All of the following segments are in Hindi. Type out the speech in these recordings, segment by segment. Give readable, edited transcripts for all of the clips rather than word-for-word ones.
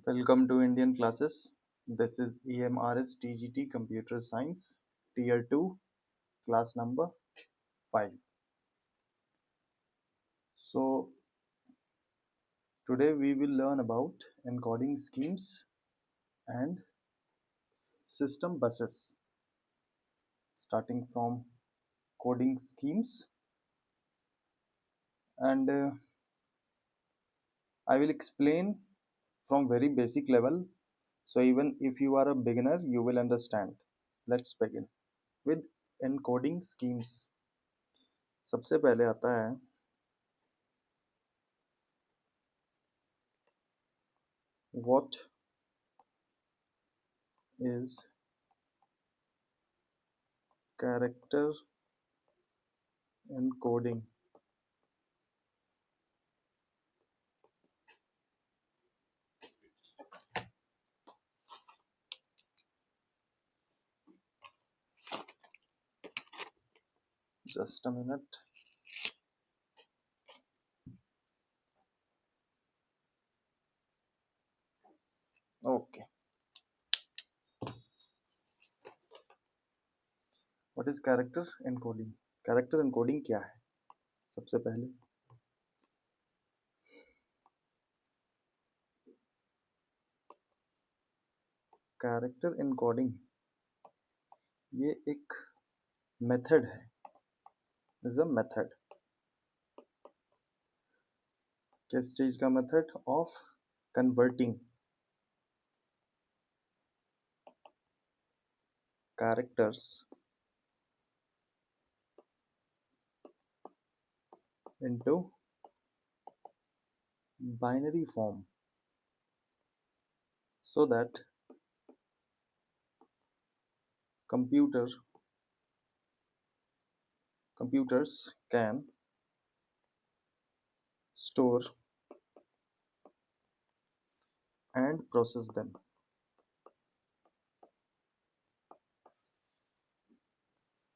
Welcome to Indian classes. This is EMRS TGT Computer Science Tier 2 class number 5. So today we will learn about encoding schemes and system buses, starting from coding schemes, and I will explain from very basic level, so even if you are a beginner you will understand. Let's begin with encoding schemes. सबसे पहले आता है what is character encoding. Just a minute. Okay. What is character encoding? Character encoding क्या है? सबसे पहले कैरेक्टर एनकोडिंग ये एक मेथड है. Is a method. किस चीज का method? Of converting characters into binary form so that computers can store and process them.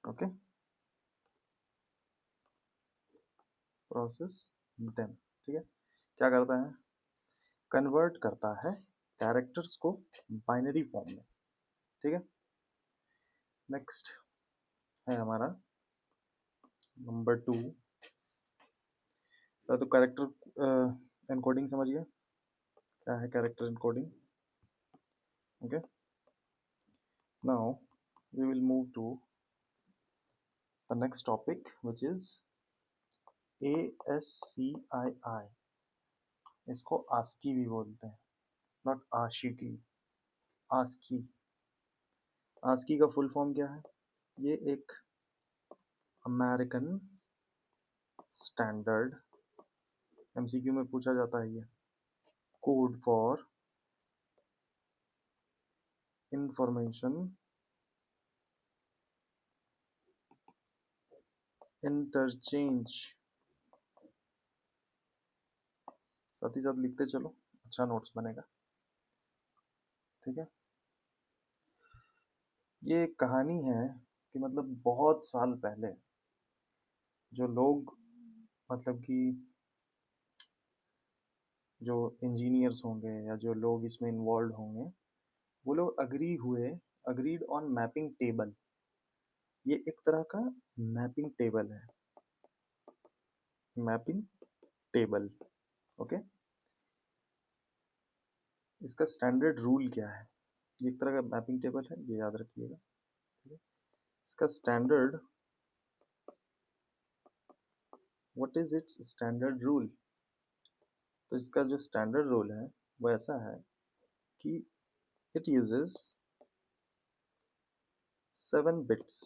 Okay, process them. ठीक है, क्या करता है? कन्वर्ट करता है कैरेक्टर्स को बाइनरी फॉर्म में. ठीक है, नेक्स्ट है हमारा नंबर 2. तो कैरेक्टर एनकोडिंग समझ गए क्या है character encoding. Okay, now we will move to the next topic which is ASCII. इसको आस्की भी बोलते हैं, नॉट आशिकी. आस्की. आस्की का फुल फॉर्म क्या है? ये एक अमेरिकन स्टैंडर्ड, MCQ में पूछा जाता है, ये कोड फॉर इंफॉर्मेशन इंटरचेंज. साथ ही साथ लिखते चलो, अच्छा नोट्स बनेगा. ठीक है, ये कहानी है कि मतलब बहुत साल पहले जो लोग, मतलब कि जो इंजीनियर्स होंगे या जो लोग इसमें इन्वॉल्व होंगे, वो लोग अग्रीड ऑन मैपिंग टेबल. ये एक तरह का मैपिंग टेबल है. Mapping table. ओके, इसका स्टैंडर्ड रूल क्या है? ये एक तरह का मैपिंग टेबल है, ये याद रखिएगा. ठीक है, इसका standard, what is it's standard rule? तो इसका जो स्टैंडर्ड रूल है वो ऐसा है कि इट यूजेस 7 बिट्स.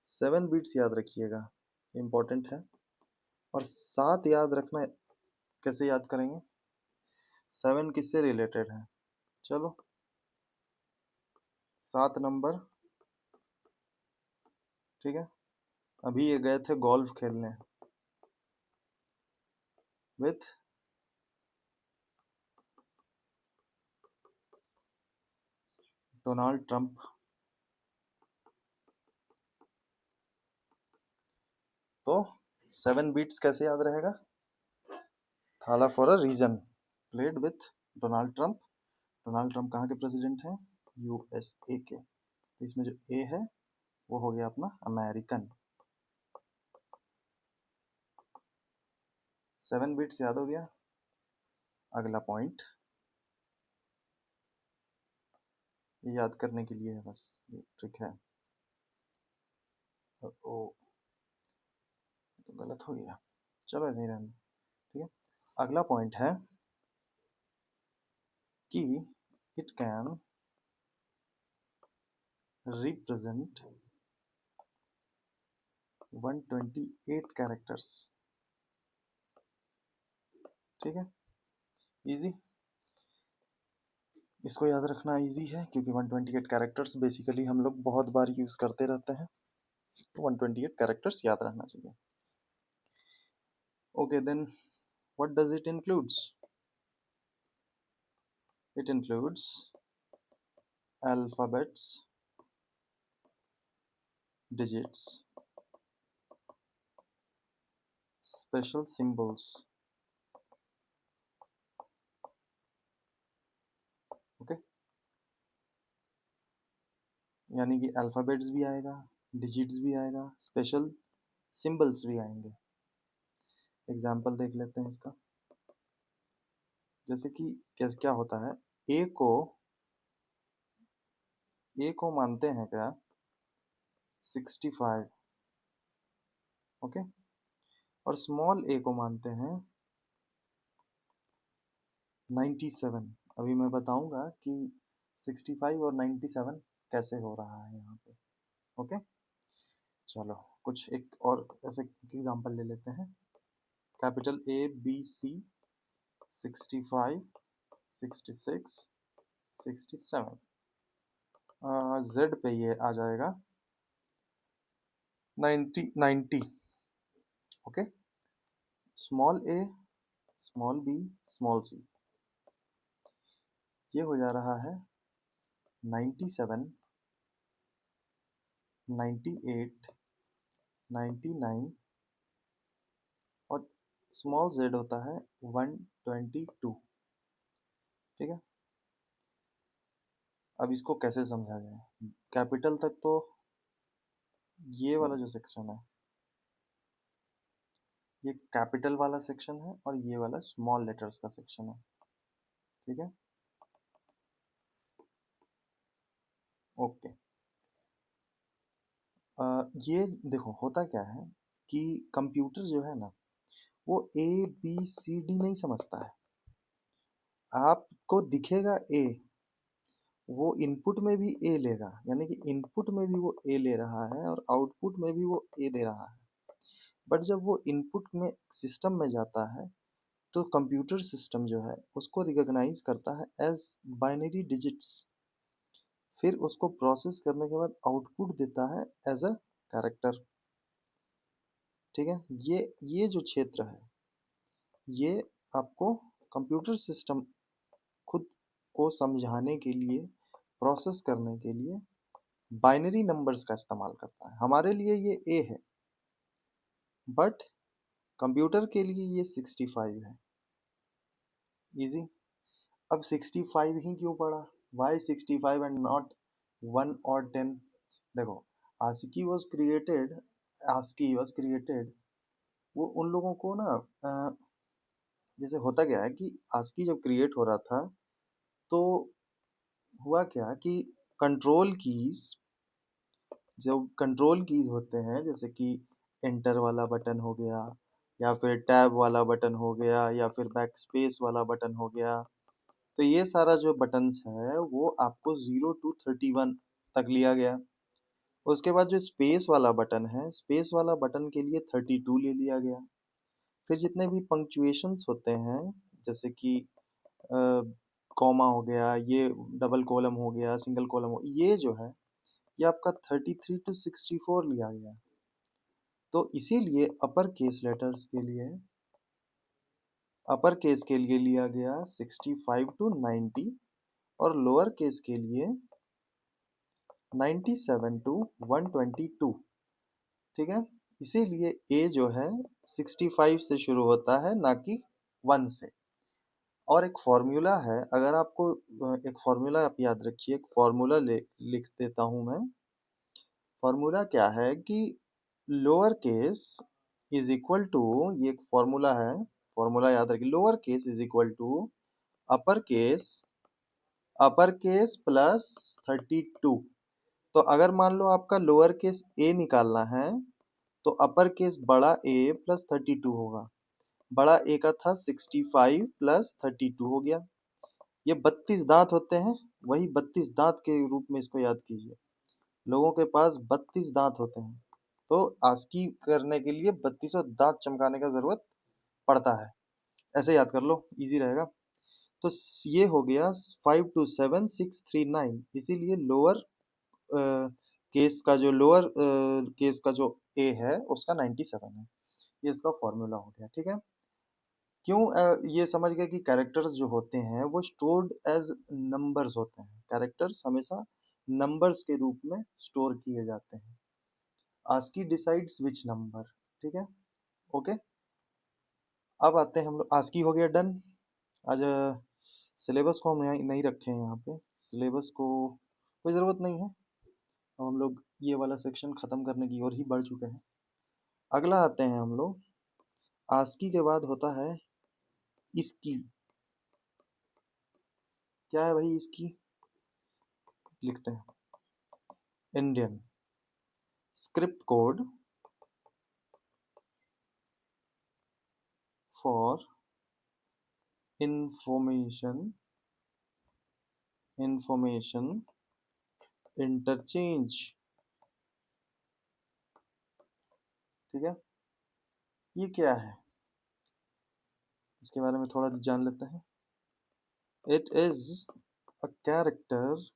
7 बिट्स याद रखिएगा, इंपॉर्टेंट है. और 7 याद रखना, कैसे याद करेंगे? 7 किससे रिलेटेड है? चलो, 7 नंबर. ठीक है, अभी ये गए थे गोल्फ खेलने विथ डोनाल्ड ट्रंप. तो 7 बीट्स कैसे याद रहेगा? Thala for a reason. Played with Donald Trump. Donald Trump कहाँ के प्रेसिडेंट हैं? यूएसए के। तो इसमें जो ए है वो हो गया अपना अमेरिकन। 7 बिट्स याद हो गया। अगला पॉइंट ये याद करने के लिए है, बस ये ट्रिक है। ओ तो गलत हो गया, चलो ऐसे ही रहने। ठीक है, अगला पॉइंट है कि इट कैन रिप्रेजेंट 128 कैरेक्टर्स। ठीक है, इजी, इसको याद रखना इजी है क्योंकि 128 कैरेक्टर्स बेसिकली हम लोग बहुत बार यूज करते रहते हैं, तो 128 कैरेक्टर्स याद रहना चाहिए। Okay then what does it includes? It includes alphabets, digits, special symbols। Okay, यानी कि अल्फाबेट्स भी आएगा, डिजिट्स भी आएगा, स्पेशल सिंबल्स भी आएंगे। एग्जाम्पल देख लेते हैं इसका। जैसे कि क्या होता है, ए को मानते हैं क्या 65, ओके, और स्मॉल ए को मानते हैं 97। अभी मैं बताऊंगा कि 65 और 97 कैसे हो रहा है यहाँ पे। ओके, चलो कुछ एक और ऐसे एग्जांपल ले लेते हैं। Capital A B C 65, 66, 67। Z पे ये आ जाएगा 90। Okay, small A, small B, small C, ये हो जा रहा है 97, 98, 99 और स्मॉल जेड होता है 122। ठीक है, अब इसको कैसे समझा जाए? कैपिटल तक तो ये वाला जो सेक्शन है ये कैपिटल वाला सेक्शन है और ये वाला स्मॉल लेटर्स का सेक्शन है। ठीक है, ओके। ये देखो होता क्या है कि कंप्यूटर जो है ना वो ए बी सी डी नहीं समझता है। आपको दिखेगा ए, वो इनपुट में भी ए लेगा, यानी कि इनपुट में भी वो ए ले रहा है और आउटपुट में भी वो ए दे रहा है। बट जब वो इनपुट में सिस्टम में जाता है तो कंप्यूटर सिस्टम जो है उसको रिकॉग्नाइज करता है एज बाइनरी डिजिट्स, फिर उसको प्रोसेस करने के बाद आउटपुट देता है एज अ कैरेक्टर। ठीक है, ये जो क्षेत्र है ये आपको कंप्यूटर सिस्टम खुद को समझाने के लिए, प्रोसेस करने के लिए बाइनरी नंबर्स का इस्तेमाल करता है। हमारे लिए ये ए है बट कंप्यूटर के लिए ये 65 है। इजी। अब 65 ही क्यों पड़ा? वाई 65 एंड नॉट 1 और 10? देखो, ASCII was created, ASCII was created, वो उन लोगों को ना जैसे होता क्या है कि आस्की जब क्रिएट हो रहा था तो हुआ क्या कि कंट्रोल कीज, जब कंट्रोल कीज होते हैं जैसे कि एंटर वाला बटन हो गया या फिर टैब वाला बटन हो गया या फिर बैक स्पेस वाला बटन हो गया, तो ये सारा जो बटन्स है वो आपको 0 to 31 तक लिया गया। उसके बाद जो स्पेस वाला बटन है, स्पेस वाला बटन के लिए 32 ले लिया गया। फिर जितने भी पंक्चुएशंस होते हैं जैसे कि कॉमा हो गया, ये डबल कॉलम हो गया, सिंगल कॉलम हो, ये जो है ये आपका 33 to 64 लिया गया। तो इसीलिए अपर केस के लिए लिया गया 65 to 90 और लोअर केस के लिए 97 to 122। ठीक है, इसीलिए ए जो है 65 से शुरू होता है ना कि 1 से। और एक फॉर्मूला है, अगर आपको एक फॉर्मूला आप याद रखिए, एक फॉर्मूला लिख देता हूं मैं। फॉर्मूला क्या है कि lower case is equal to, ये एक फॉर्मूला है, फॉर्मूला याद रखिए, lower case is equal to upper case plus 32। तो अगर मान लो आपका लोअर केस ए निकालना है तो अपर केस बड़ा ए प्लस 32 होगा। बड़ा ए का था 65 प्लस 32 हो गया। ये 32 दांत होते हैं, वही 32 दांत के रूप में इसको याद कीजिए। लोगों के पास 32 दांत होते हैं, तो आस्की करने के लिए 32 दांत चमकाने का जरूरत पड़ता है। ऐसे याद कर लो, इजी रहेगा। तो ये हो गया 527639, इसीलिए लोअर केस का जो ए है उसका 97 है। ये इसका फॉर्मूला हो गया, ठीक है। क्यों ये समझ गए कि कैरेक्टर्स जो होते हैं वो स्टोर्ड एज नंबर्स होते हैं। कैरेक्टर्स हमेशा नंबर्स के रूप में स्टोर किए जाते हैं। आस्की डिसाइड्स विच नंबर, ठीक है, ओके। अब आते हैं हम लोग, आस्की हो गया डन। आज सिलेबस को हम नहीं रखे हैं यहाँ पे, सिलेबस को कोई ज़रूरत नहीं है। अब हम लोग ये वाला सेक्शन ख़त्म करने की ओर ही बढ़ चुके हैं। अगला आते हैं हम लोग, आस्की के बाद होता है इसकी। क्या है भाई इसकी, लिखते हैं Indian script code for information interchange, ठीक है। ये क्या है, इसके बारे में थोड़ा जान लेते हैं। It is a character,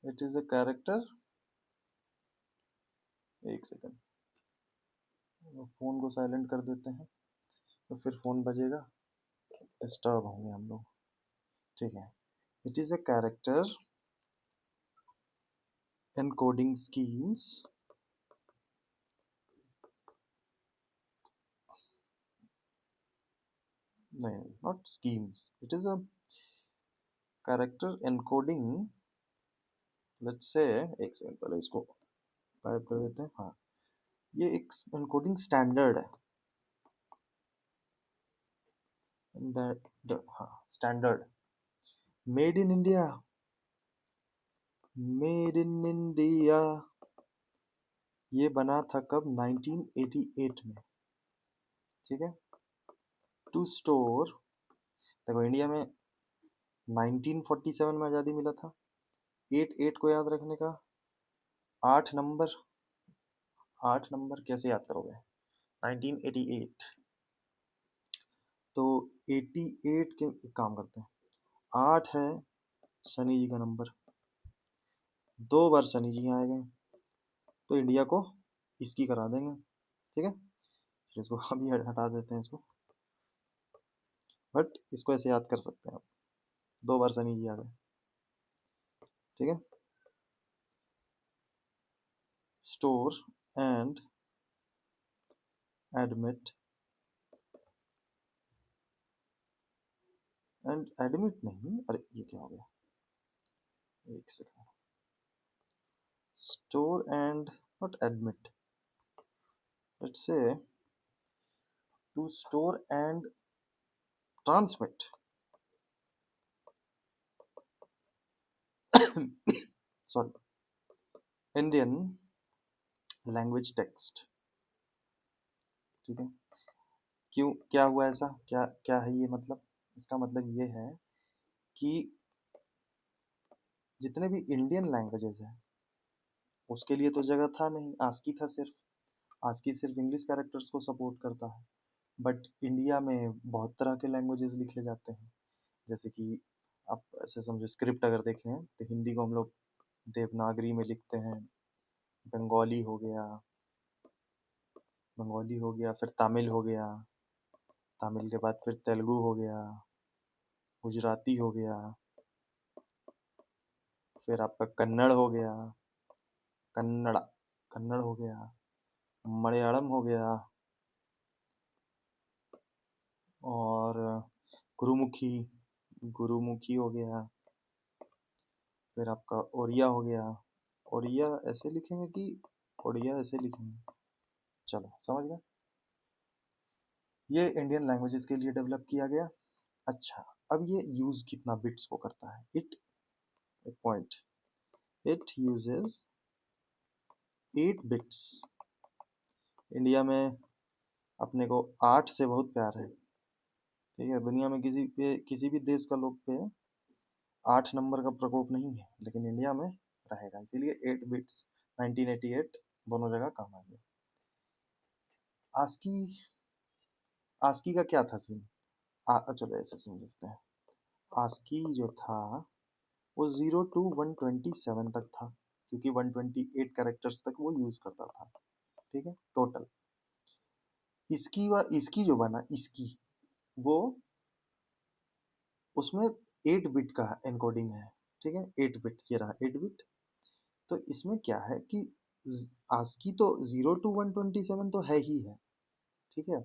it is a character, एक सेकंड, फोन को साइलेंट कर देते हैं तो फिर फोन बजेगा, डिस्टर्ब होंगे हम लोग, ठीक है। It is a character encoding schemes, नहीं, not schemes, it is a character encoding, let's say, एक सेकंड पहले इसको टाइप कर देते हैं। हाँ, ये एक encoding स्टैंडर्ड है, हाँ standard, made in India, made in India. ये बना था कब, 1988 में, ठीक है। टू स्टोर, देखो इंडिया में 1947 में आज़ादी मिला था। 88 को याद रखने का 8 नंबर, 8 नंबर कैसे याद करोगे, 1988। तो 88 के एक काम करते हैं, 8 है शनि जी का नंबर, 2 बार शनि जी यहाँ आ गए तो इंडिया को इसकी करा देंगे, ठीक है। फिर इसको अभी हटा देते हैं इसको, बट इसको ऐसे याद कर सकते हैं आप, 2 बार शनि जी आ गए, ठीक है। Store and admit, and admit नहीं, अरे ये क्या हो गया, एक second, store and not admit, let's say to store and transmit, sorry, Indian language text, ठीक है। क्यों, क्या हुआ ऐसा, क्या क्या है ये मतलब, इसका मतलब ये है कि जितने भी इंडियन लैंग्वेजेस हैं उसके लिए तो जगह था नहीं, आस्की था सिर्फ, आस्की सिर्फ इंग्लिश कैरेक्टर्स को सपोर्ट करता है। बट इंडिया में बहुत तरह के लैंग्वेजेस लिखे जाते हैं, जैसे कि आप ऐसे समझो, स्क्रिप्ट अगर देखें तो हिंदी को हम लोग देवनागरी में लिखते हैं, बंगाली हो गया, बंगाली हो गया, फिर तमिल हो गया, तमिल के बाद फिर तेलुगु हो गया, गुजराती हो गया, फिर आपका कन्नड़ हो गया, कन्नड़ा, कन्नड़ हो गया, मलयालम हो गया, और गुरुमुखी, गुरुमुखी हो गया, फिर आपका ओरिया हो गया। ओरिया ऐसे लिखेंगे कि ओडिया ऐसे लिखेंगे? चलो समझ गए। ये इंडियन लैंग्वेजेस के लिए डेवलप किया गया। अच्छा, अब ये यूज कितना बिट्स को करता है? इट, एक point, it uses 8 bits. India में अपने को 8 से बहुत प्यार है, ठीक है। दुनिया में किसी भी देश का लोग पे 8 नंबर का प्रकोप नहीं है, लेकिन इंडिया में रहेगा, इसीलिए 8 बिट्स 1988 दोनों जगह काम आ गया। आस्की, आस्की का क्या था सीन? चलो ऐसे समझते हैं। आस्की जो था वो 0 to 127 तक था, क्योंकि 128 कैरेक्टर्स तक वो यूज करता था, ठीक है, टोटल। इसकी जो बना, इसकी वो उसमें 8 बिट का एनकोडिंग है, ठीक है, 8 बिट, ये रहा 8 बिट। तो इसमें क्या है कि आस्की तो 0 to 127 तो है ही है, ठीक है,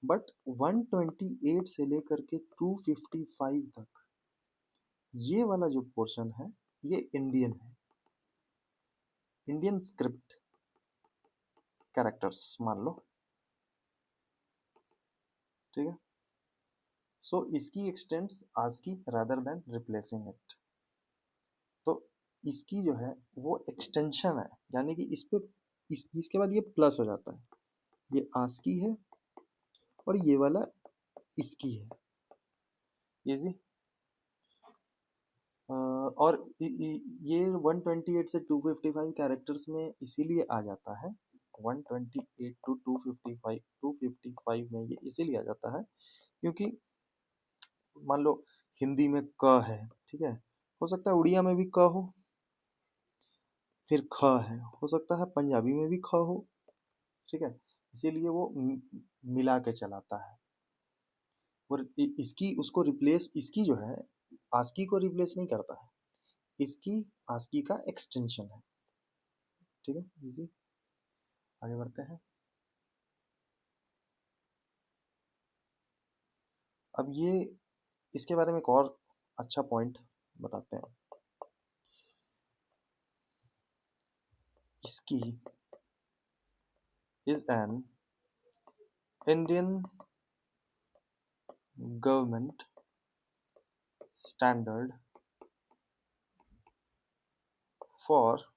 बट 128 से लेकर के 255 तक ये वाला जो पोर्शन है ये इंडियन है, इंडियन स्क्रिप्ट कैरेक्टर्स मान लो, ठीक है। सो इसकी extends ASCII rather than replacing it. तो इसकी जो है वो एक्सटेंशन है, यानी कि इस पे इसके बाद ये प्लस हो जाता है, ये आस्की है और ये वाला इसकी है, इजी। और ये 128 से 255 कैरेक्टर्स में इसीलिए आ जाता है, 128 to 255, 255 में ये इसीलिए आ जाता है क्योंकि मान लो हिंदी में क है, ठीक है, हो सकता है उड़िया में भी क हो, फिर ख है, हो सकता है पंजाबी में भी ख हो, ठीक है, इसीलिए वो मिला के चलाता है। और इसकी उसको रिप्लेस, इसकी जो है आस्की को रिप्लेस नहीं करता है, इसकी आस्की का एक्सटेंशन है, ठीक है, इजी। आगे बढ़ते हैं। अब ये इसके बारे में एक और अच्छा पॉइंट बताते हैं। इसकी is an Indian government standard for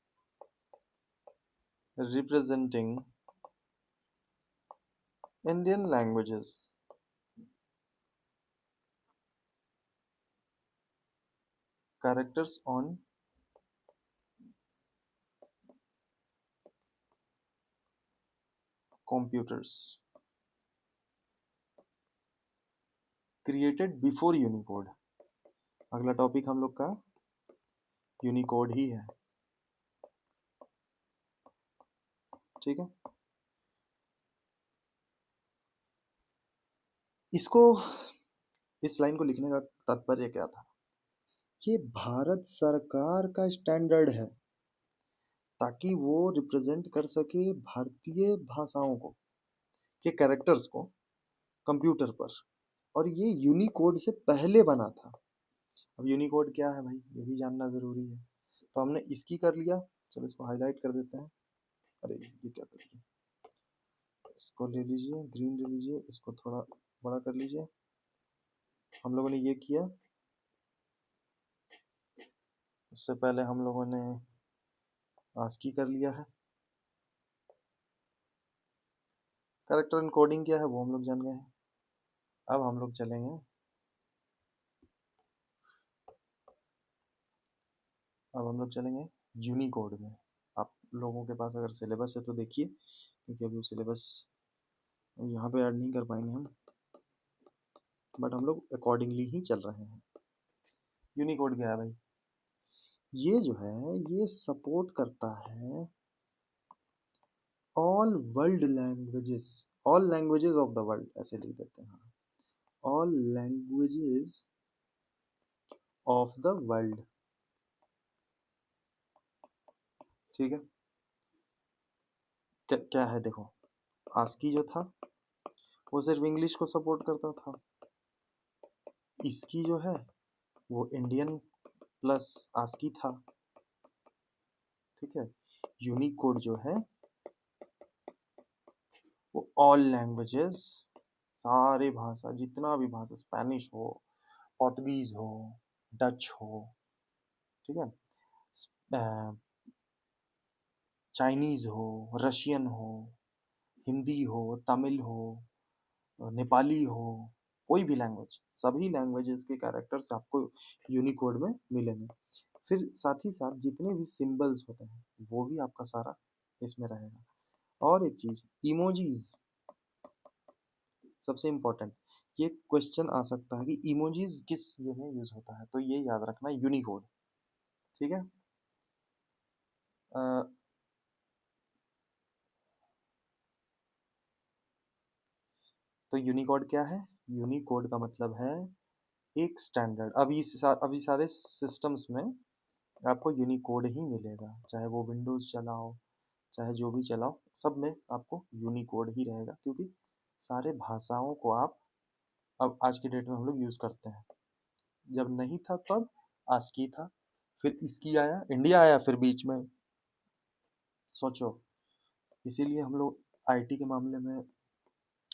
representing Indian languages, characters on computers created before Unicode। अगला टॉपिक हम लोग का यूनिकोड ही है, ठीक है। इसको, इस लाइन को लिखने का तात्पर्य क्या था? ये भारत सरकार का स्टैंडर्ड है ताकि वो रिप्रेजेंट कर सके भारतीय भाषाओं को, के कैरेक्टर्स को कंप्यूटर पर, और ये यूनिकोड से पहले बना था। अब यूनिकोड क्या है भाई, ये भी जानना जरूरी है, तो हमने इसकी कर लिया। चलो इसको हाईलाइट कर देते हैं। अरे ये क्या कर दिया, इसको ले लीजिए, ग्रीन ले लीजिए, इसको थोड़ा बड़ा कर लीजिए। हम लोगों ने ये किया, उससे पहले हम लोगों ने आस्की कर लिया है। कैरेक्टर एनकोडिंग क्या है वो हम लोग जान गए हैं। अब हम लोग चलेंगे, अब हम लोग चलेंगे यूनिकोड में। आप लोगों के पास अगर सिलेबस है तो देखिए, क्योंकि अभी सिलेबस यहाँ पे ऐड नहीं कर पाएंगे हम, बट हम लोग अकॉर्डिंगली ही चल रहे हैं। यूनिकोड क्या है भाई? ये जो है ये सपोर्ट करता है all world languages, all languages of the world, ऐसे लिख देते हैं, all languages of the world, ठीक है। क्या है देखो, आस्की जो था वो सिर्फ इंग्लिश को सपोर्ट करता था। इसकी जो है वो इंडियन प्लस आस्की था, ठीक है। यूनिकोड जो है वो ऑल लैंग्वेजेस, सारे भाषा, जितना भी भाषा, स्पेनिश हो, पोर्तुगीज हो, डच हो, ठीक है, चाइनीज हो, रशियन हो, हिंदी हो, तमिल हो, नेपाली हो, कोई भी लैंग्वेज, सभी लैंग्वेजेस के कैरेक्टर्स आपको यूनिकोड में मिलेंगे। फिर साथ ही साथ जितने भी सिंबल्स होते हैं वो भी आपका सारा इसमें रहेगा। और एक चीज, इमोजीज, सबसे इंपॉर्टेंट, ये क्वेश्चन आ सकता है कि इमोजीज किस ये में यूज होता है, तो ये याद रखना, यूनिकोड, ठीक है। अ, तो यूनिकोड क्या है? यूनिकोड का मतलब है एक स्टैंडर्ड। अभी सारे सिस्टम्स में आपको यूनिकोड ही मिलेगा, चाहे वो विंडोज चलाओ, चाहे जो भी चलाओ, सब में आपको यूनिकोड ही रहेगा, क्योंकि सारे भाषाओं को आप अब आज की डेट में हम लोग यूज करते हैं। जब नहीं था तब आस्की था, फिर इसकी आया, इंडिया आया फिर बीच में, सोचो। इसीलिए हम लोग आईटी के मामले में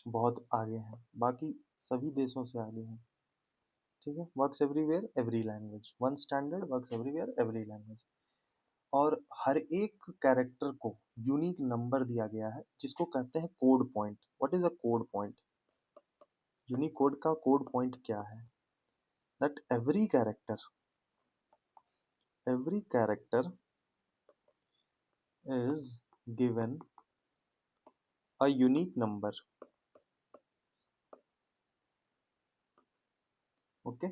बहुत आगे हैं, बाकी सभी देशों से आगे हैं, ठीक है। Works everywhere every language, one standard works everywhere every language. और हर एक कैरेक्टर को यूनिक नंबर दिया गया है, जिसको कहते हैं code point. What is a code point? Unicode का कोड पॉइंट क्या है? That every character is given a unique number, okay,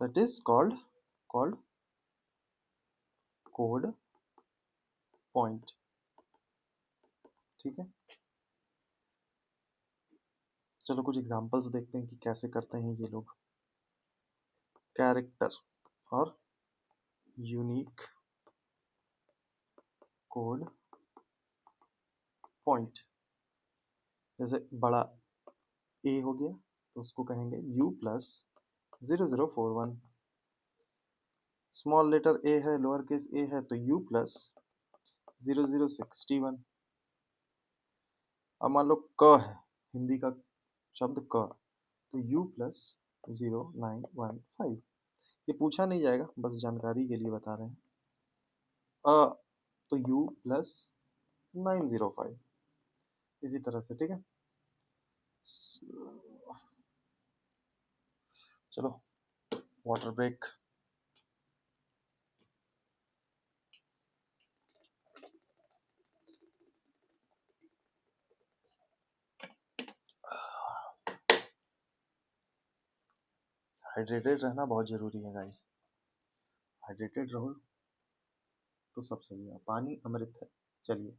that is called code point, ठीक है। चलो कुछ एग्जांपल्स देखते हैं कि कैसे करते हैं ये लोग। कैरेक्टर और यूनिक कोड पॉइंट, जैसे बड़ा ए हो गया तो उसको कहेंगे u plus 0041। Small letter A है, लोअर केस ए है, तो u प्लस 0061। अब मान लो क है, हिंदी का शब्द क, तो u प्लस 0915। ये पूछा नहीं जाएगा, बस जानकारी के लिए बता रहे हैं। अ तो u प्लस 905, इसी तरह से, ठीक है। चलो वाटर ब्रेक। हाइड्रेटेड रहना बहुत जरूरी है गाइस, हाइड्रेटेड रहो तो सब सही है, पानी अमृत है। चलिए,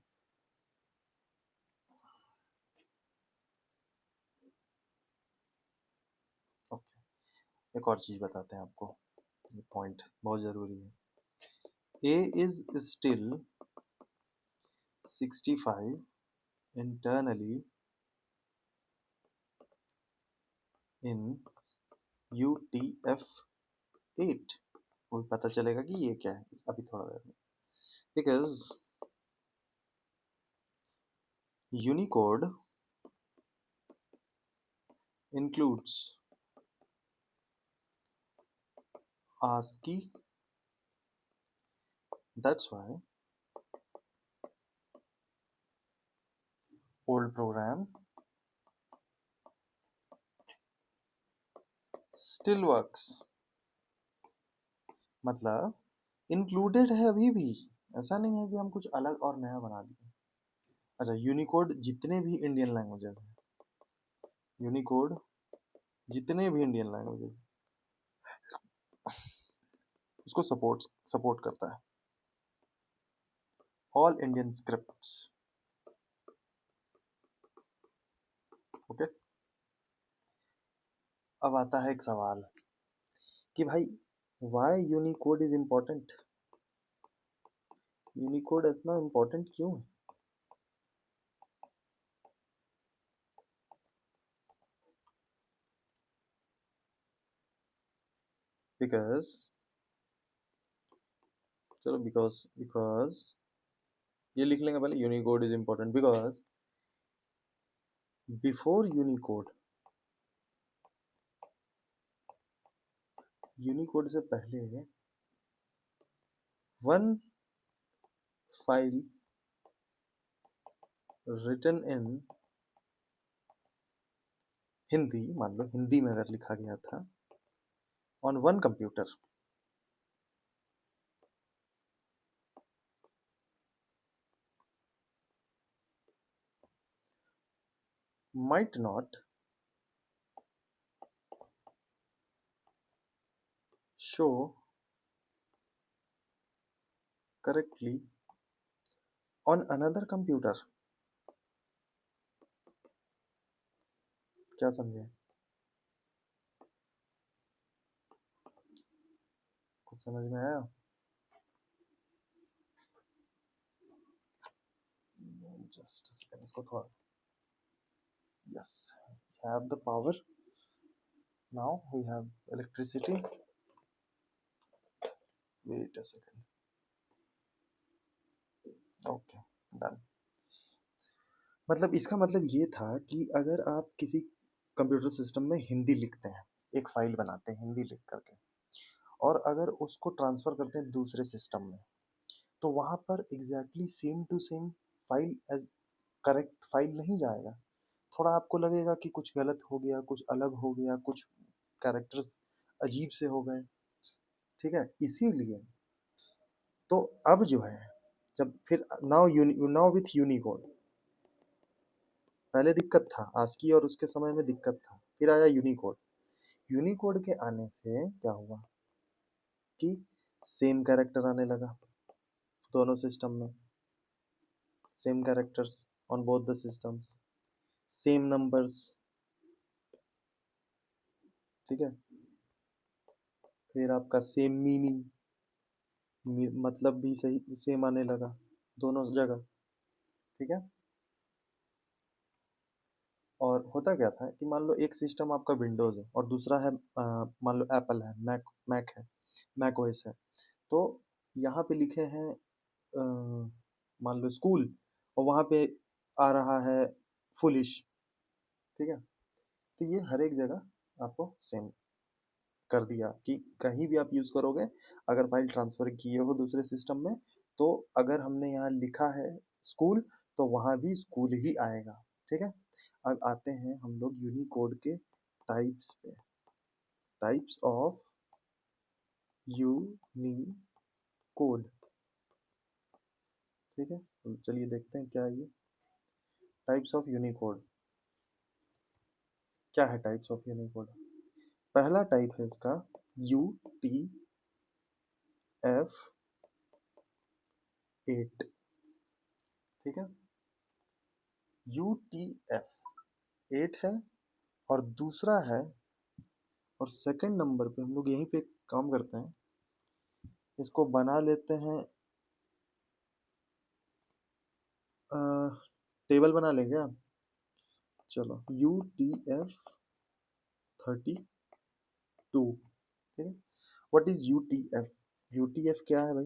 ओके, एक और चीज बताते हैं आपको, ये पॉइंट बहुत जरूरी है। A is still 65 internally in UTF-8। वो भी पता चलेगा कि ये क्या है अभी थोड़ा देर में, because Unicode includes ASCII, that's why old program still works। मतलब इंक्लूडेड है अभी भी, ऐसा नहीं है कि हम कुछ अलग और नया बना दिए। अच्छा, यूनिकोड जितने भी इंडियन लैंग्वेजेस हैं, यूनिकोड जितने भी इंडियन लैंग्वेजेस, उसको सपोर्ट करता है, ऑल इंडियन स्क्रिप्ट्स, ओके। अब आता है एक सवाल कि भाई why Unicode is important, Unicode इतना इम्पोर्टेंट क्यों है? बिकॉज चलो बिकॉज बिकॉज ये लिख लेंगे पहले, Unicode is important because before Unicode से पहले one file written in Hindi, मान लो हिंदी में अगर लिखा गया था on one computer might not show correctly on another computer। क्या समझे? कुछ समझ में आया? जस्ट सेकंड, इसको थोड़ा, yes, have the power, now we have electricity, wait a second, okay, done. मतलब इसका मतलब ये था कि अगर आप किसी कंप्यूटर सिस्टम में हिंदी लिखते हैं, एक फाइल बनाते हैं हिंदी लिख करके, और अगर उसको ट्रांसफर करते हैं दूसरे सिस्टम में, तो वहां पर exactly same to same file as correct file नहीं जाएगा। थोड़ा आपको लगेगा कि कुछ गलत हो गया, कुछ अलग हो गया, कुछ कैरेक्टर्स अजीब से हो गए, ठीक है, इसीलिए। तो अब जो है, जब फिर नाउ विथ यूनिकोड, पहले दिक्कत था आस्की और उसके समय में दिक्कत था, फिर आया यूनिकोड। यूनिकोड के आने से क्या हुआ कि सेम कैरेक्टर आने लगा दोनों सिस्टम में, same characters on both the systems, same numbers, ठीक है, फिर आपका सेम मीनिंग, मतलब भी सही सेम आने लगा दोनों जगह, ठीक है। और होता क्या था कि मान लो एक सिस्टम आपका विंडोज है और दूसरा है मान लो एप्पल है, मैक मैक है, मैक ओएस है, तो यहाँ पे लिखे हैं मान लो स्कूल, और वहाँ पे आ रहा है फुलिश, ठीक है। तो ये हर एक जगह आपको सेम कर दिया कि कहीं भी आप यूज करोगे, अगर फाइल ट्रांसफर किए हो दूसरे सिस्टम में, तो अगर हमने यहाँ लिखा है स्कूल, तो वहाँ भी स्कूल ही आएगा, ठीक है। अब आते हैं हम लोग यूनिकोड के टाइप्स पे, टाइप्स ऑफ यूनिकोड, ठीक है। तो चलिए देखते हैं क्या है ये टाइप्स ऑफ यूनिकोड। क्या है टाइप्स ऑफ यूनिकोड? पहला टाइप है इसका UTF-8, ठीक है, UTF-8 है। और दूसरा है, और सेकंड नंबर पे हम लोग यहीं पे काम करते हैं, इसको बना लेते हैं, टेबल बना लेंगे आप, चलो UTF-32, ठीक है। What is UTF? UTF क्या है भाई?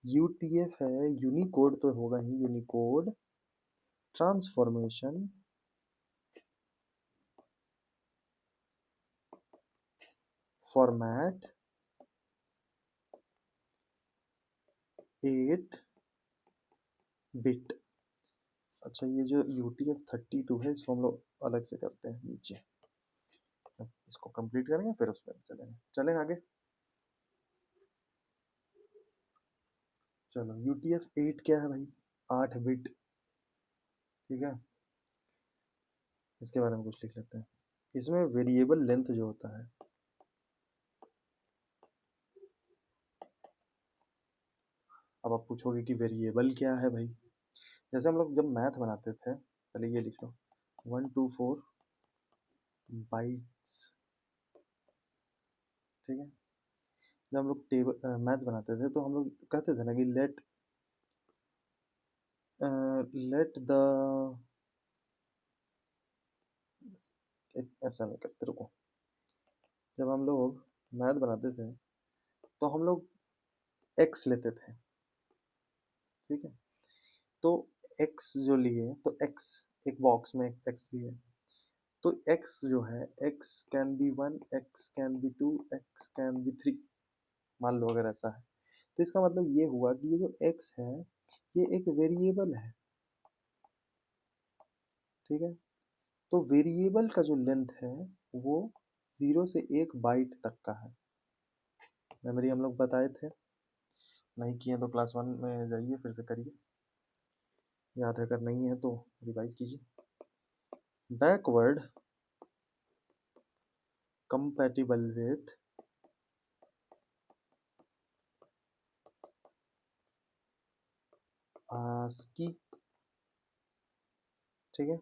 UTF है, यूनिकोड तो होगा ही, यूनिकोड ट्रांसफॉर्मेशन फॉर्मेट 8 बिट। अच्छा, ये जो UTF-32 है, इसको हम लोग अलग से करते हैं नीचे, इसको कंप्लीट करेंगे फिर उस पर चलेंगे, चलें आगे। चलो UTF-8 क्या है भाई? 8 बिट, ठीक है। इसके बारे में कुछ लिख लेते हैं। इसमें वेरिएबल लेंथ जो होता है, अब आप पूछोगे कि वेरिएबल क्या है भाई? जैसे हम लोग जब मैथ बनाते थे, पहले ये लिख लो 124 बाइट्स, ठीक है। जब हम लोग टेबल मैथ बनाते थे, तो हम लोग कहते थे ना कि लेट द, ऐसा नहीं करते, रुको, जब हम लोग मैथ बनाते थे तो हम लोग एक्स लेते थे, ठीक है। तो एक्स जो लिए तो एक्स एक बॉक्स में एक्स भी है, तो एक्स जो है X can be one, X can be two, X can be three, मान लो अगर ऐसा है। तो इसका मतलब ये हुआ कि ये जो एक्स है ये एक वेरिएबल है, ठीक है। तो वेरिएबल का जो लेंथ है वो 0 से 1 बाइट तक का है। मेमोरी हम लोग बताए थे, नहीं किए तो क्लास 1 में जाइए फिर से करिए, याद है, अगर नहीं है तो रिवाइज कीजिए। बैकवर्ड कंपैटिबल विथ ASCII, ठीक है।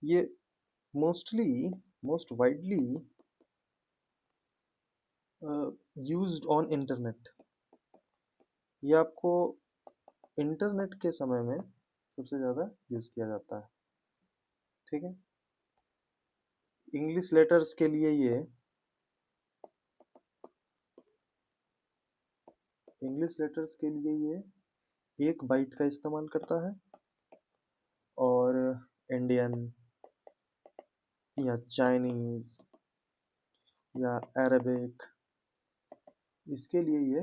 ये most widely used on internet. ये आपको इंटरनेट के समय में सबसे ज़्यादा यूज़ किया जाता है, ठीक है। इंग्लिश लेटर्स के लिए ये इंग्लिश लेटर्स के लिए ये 1 बाइट का इस्तेमाल करता है, और इंडियन या चाइनीज या अरेबिक इसके लिए ये,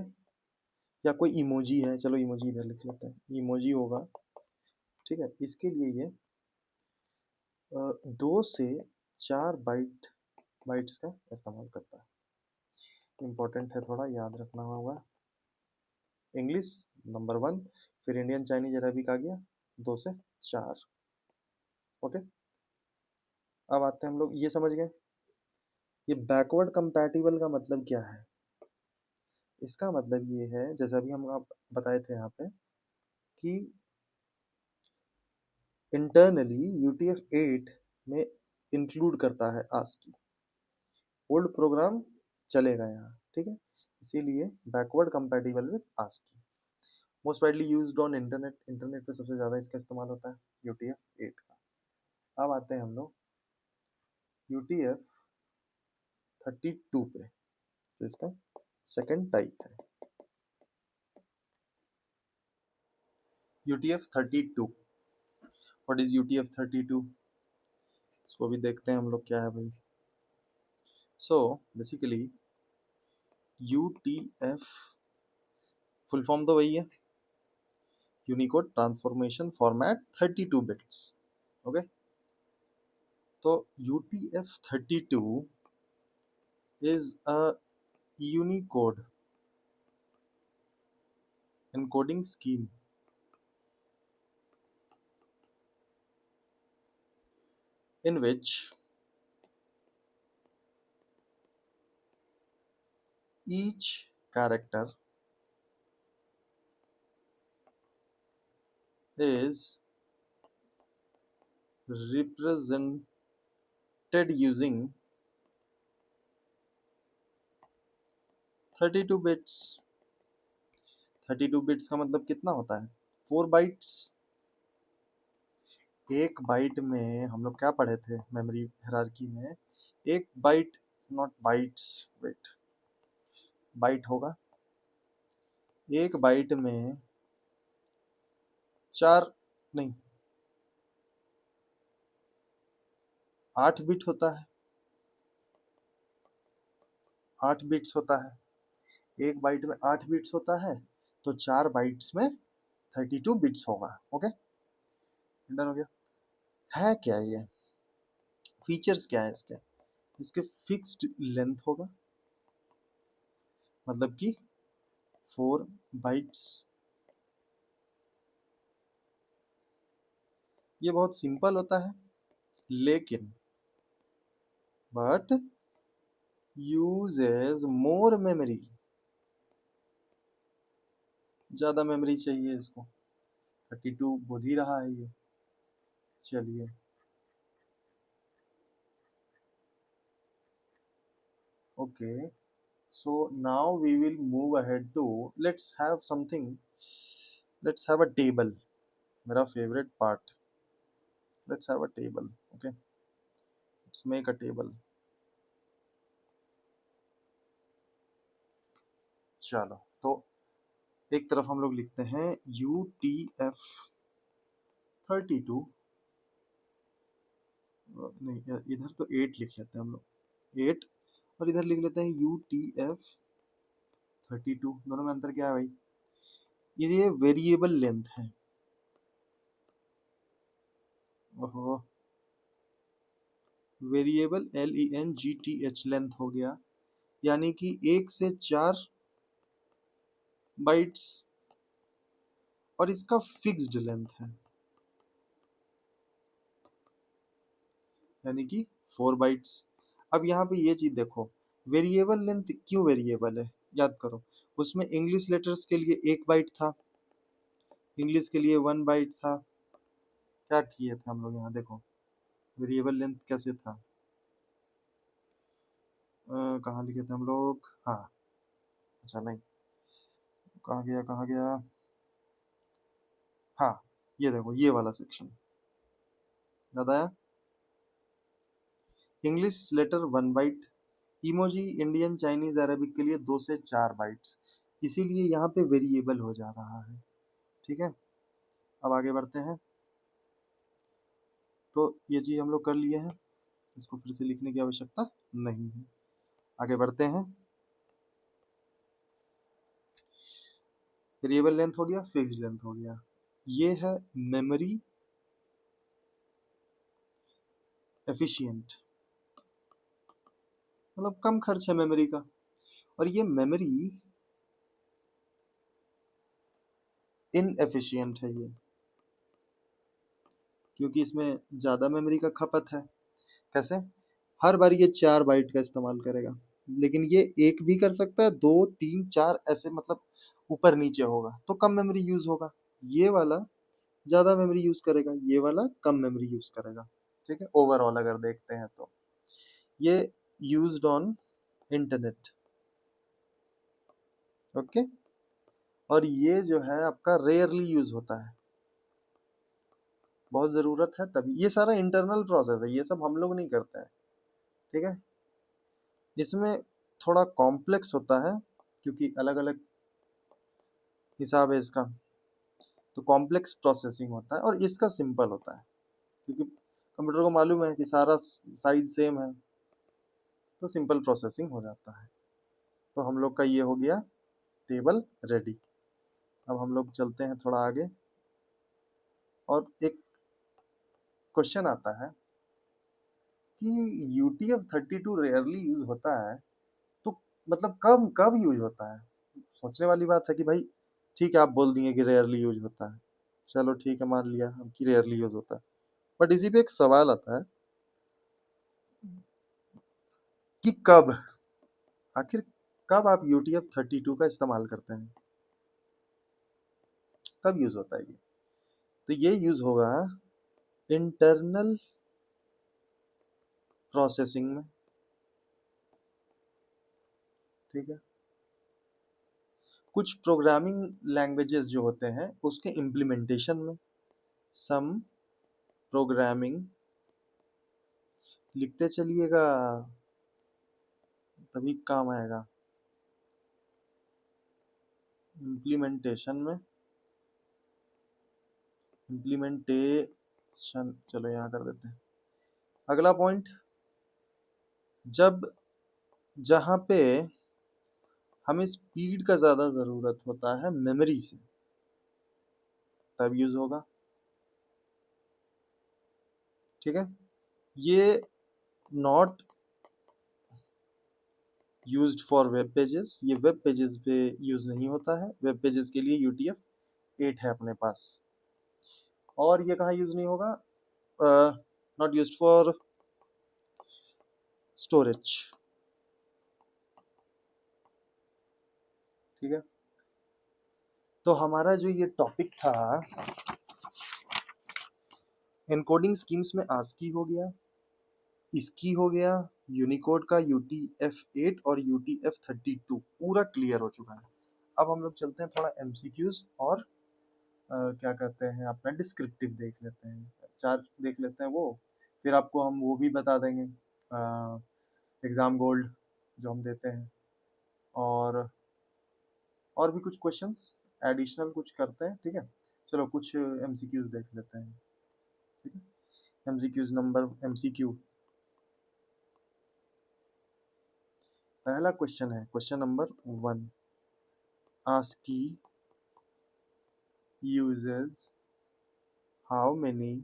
या कोई इमोजी है, चलो इमोजी इधर लिख लेते हैं, इमोजी होगा, ठीक है। इसके लिए ये 2 से 4 बाइट्स का इस्तेमाल करता है। इम्पोर्टेंट है, थोड़ा याद रखना होगा। इंग्लिश नंबर 1, फिर इंडियन चाइनीज अरेबिक आ गया 2 से 4, ओके। अब आते हैं हम लोग, ये समझ गए ये बैकवर्ड कंपैटिबल का मतलब क्या है। इसका मतलब ये है, जैसे अभी हम आप बताए थे यहाँ पे कि इंटरनली UTF-8 में इंक्लूड करता है ASCII, ओल्ड प्रोग्राम चलेगा यहाँ, ठीक है। इसीलिए backward compatible with ASCII, most widely used on internet, internet पे सबसे ज़्यादा इसका इस्तेमाल होता है UTF-8 का। अब आते हैं हम लोग UTF-32 पे, तो इसका सेकंड टाइप है UTF-32। व्हाट इज UTF-32, इसको भी देखते हैं हम लोग क्या है भाई। So basically UTF full form तो वही है, Unicode transformation format 32 bits, okay. तो UTF-32 is a Unicode encoding scheme in which each character is represented using 32 bits। 32 bits का मतलब कितना होता है, 4 बाइट्स। 1 बाइट में हम लोग क्या पढ़े थे मेमोरी हायरार्की में, 1 byte, not bytes, wait, byte होगा। 1 बाइट में 4 नहीं 8 बिट होता है, 8 बिट्स होता है। 1 बाइट में 8 बिट्स होता है, तो 4 बाइट्स में 32 बिट्स होगा, ओके। डन हो गया। है क्या ये, फीचर्स क्या है इसके, इसके फिक्स्ड लेंथ होगा, मतलब कि 4 बाइट्स। ये बहुत सिंपल होता है, लेकिन बट यूजेस मोर मेमोरी, ज़्यादा मेमोरी चाहिए इसको। 32 बोल ही रहा है ये, चलिए। Okay, so now we will move ahead to, let's have something, let's have a table, मेरा favorite part, let's have a table, okay, let's make a table। चलो तो एक तरफ हम लोग लिखते हैं UTF-32, नहीं इधर तो 8 लिख लेते हैं हम लोग, 8, और इधर लिख लेते हैं UTF-32। दोनों में अंतर क्या है भाई? ये वेरिएबल लेंथ है। ओहो, वेरिएबल LENGTH लेंथ हो गया, यानी कि 1 से 4 बाइट्स, और इसका फिक्स्ड लेंथ है, यानी कि 4 बाइट्स। अब यहाँ पे ये चीज देखो, वेरिएबल लेंथ क्यों वेरिएबल है, याद करो। उसमें इंग्लिश लेटर्स के लिए 1 बाइट था, इंग्लिश के लिए 1 बाइट था। क्या किए थे हम लोग यहाँ देखो, वेरिएबल लेंथ कैसे था, कहाँ लिखे थे हम लोग, हाँ, अच्छा नहीं, कहाँ गया कहाँ गया, हाँ, ये देखो ये वाला सेक्शन याद आया। English letter 1 byte, emoji Indian Chinese Arabic के लिए 2 से 4 बाइट्स, इसीलिए यहाँ पे वेरिएबल हो जा रहा है। ठीक है, अब आगे बढ़ते हैं। तो ये चीज हम लोग कर लिए हैं, इसको फिर से लिखने की आवश्यकता नहीं है। आगे बढ़ते हैं। वेरिएबल लेंथ हो गया, फिक्स्ड लेंथ हो गया। ये है मेमोरी एफिशिएंट, मतलब कम खर्च है मेमोरी का। और ये मेमोरी इनएफिशिएंट है, ये क्योंकि इसमें ज्यादा मेमोरी का खपत है। कैसे? हर बार ये 4 बाइट का इस्तेमाल करेगा, लेकिन ये एक भी कर सकता है, 2 3 4 ऐसे, मतलब ऊपर नीचे होगा तो कम मेमोरी यूज होगा। ये वाला ज्यादा मेमोरी यूज करेगा, ये वाला कम मेमोरी यूज करेगा। ठीक है, ओवरऑल अगर देखते हैं तो ये यूज्ड ऑन इंटरनेट। ओके, और ये जो है आपका रेयरली यूज होता है, बहुत जरूरत है तभी। ये सारा इंटरनल प्रोसेस है, ये सब हम लोग नहीं करते हैं। ठीक है, इसमें थोड़ा कॉम्प्लेक्स होता है क्योंकि अलग अलग हिसाब है इसका, तो कॉम्प्लेक्स प्रोसेसिंग होता है, और इसका सिंपल होता है क्योंकि कंप्यूटर को मालूम है कि सारा साइज सेम है, तो सिंपल प्रोसेसिंग हो जाता है। तो हम लोग का ये हो गया टेबल रेडी। अब हम लोग चलते हैं थोड़ा आगे, और एक क्वेश्चन आता है कि UTF-32 रेयरली यूज होता है, तो मतलब कब कब यूज होता है। सोचने वाली बात है कि भाई ठीक है, आप बोल दिए कि रेयरली यूज होता है, चलो ठीक है, मान लिया हम कि रेयरली यूज होता है, बट इसी पे एक सवाल आता है कि कब, आखिर कब आप UTF-32 का इस्तेमाल करते हैं, कब यूज होता है ये। तो ये यूज होगा इंटरनल प्रोसेसिंग में। ठीक है, कुछ प्रोग्रामिंग लैंग्वेजेस जो होते हैं उसके इम्प्लीमेंटेशन में, सम प्रोग्रामिंग लिखते चलिएगा तभी काम आएगा। इम्प्लीमेंटेशन में, इम्प्लीमेंटेशन, चलो यहाँ कर देते हैं। अगला पॉइंट, जब जहाँ पे हमें स्पीड का ज्यादा जरूरत होता है मेमोरी से, तब यूज होगा। ठीक है, ये not used for web pages, ये वेब पेजेस पे यूज नहीं होता है, वेब पेजेस के लिए UTF-8 है अपने पास। और ये कहाँ यूज नहीं होगा, नॉट यूज्ड फॉर स्टोरेज। ठीक है, तो हमारा जो ये टॉपिक था, एनकोडिंग स्कीम्स में ASCII हो गया, इसकी हो गया, यूनिकोड का UTF-8 और UTF-32 पूरा क्लियर हो चुका है। अब हम लोग चलते हैं थोड़ा MCQs और क्या कहते हैं अपना डिस्क्रिप्टिव देख लेते हैं, 4 देख लेते हैं वो, फिर आपको हम वो भी बता देंगे एग्जाम गोल्ड जो हम देते हैं, और और भी कुछ क्वेश्चंस एडिशनल कुछ करते हैं, ठीक है। चलो कुछ एमसीक्यूज देख लेते हैं, ठीक है। एमसीक्यूज नंबर एमसीक्यू पहला क्वेश्चन है, question number 1, ASCII uses how many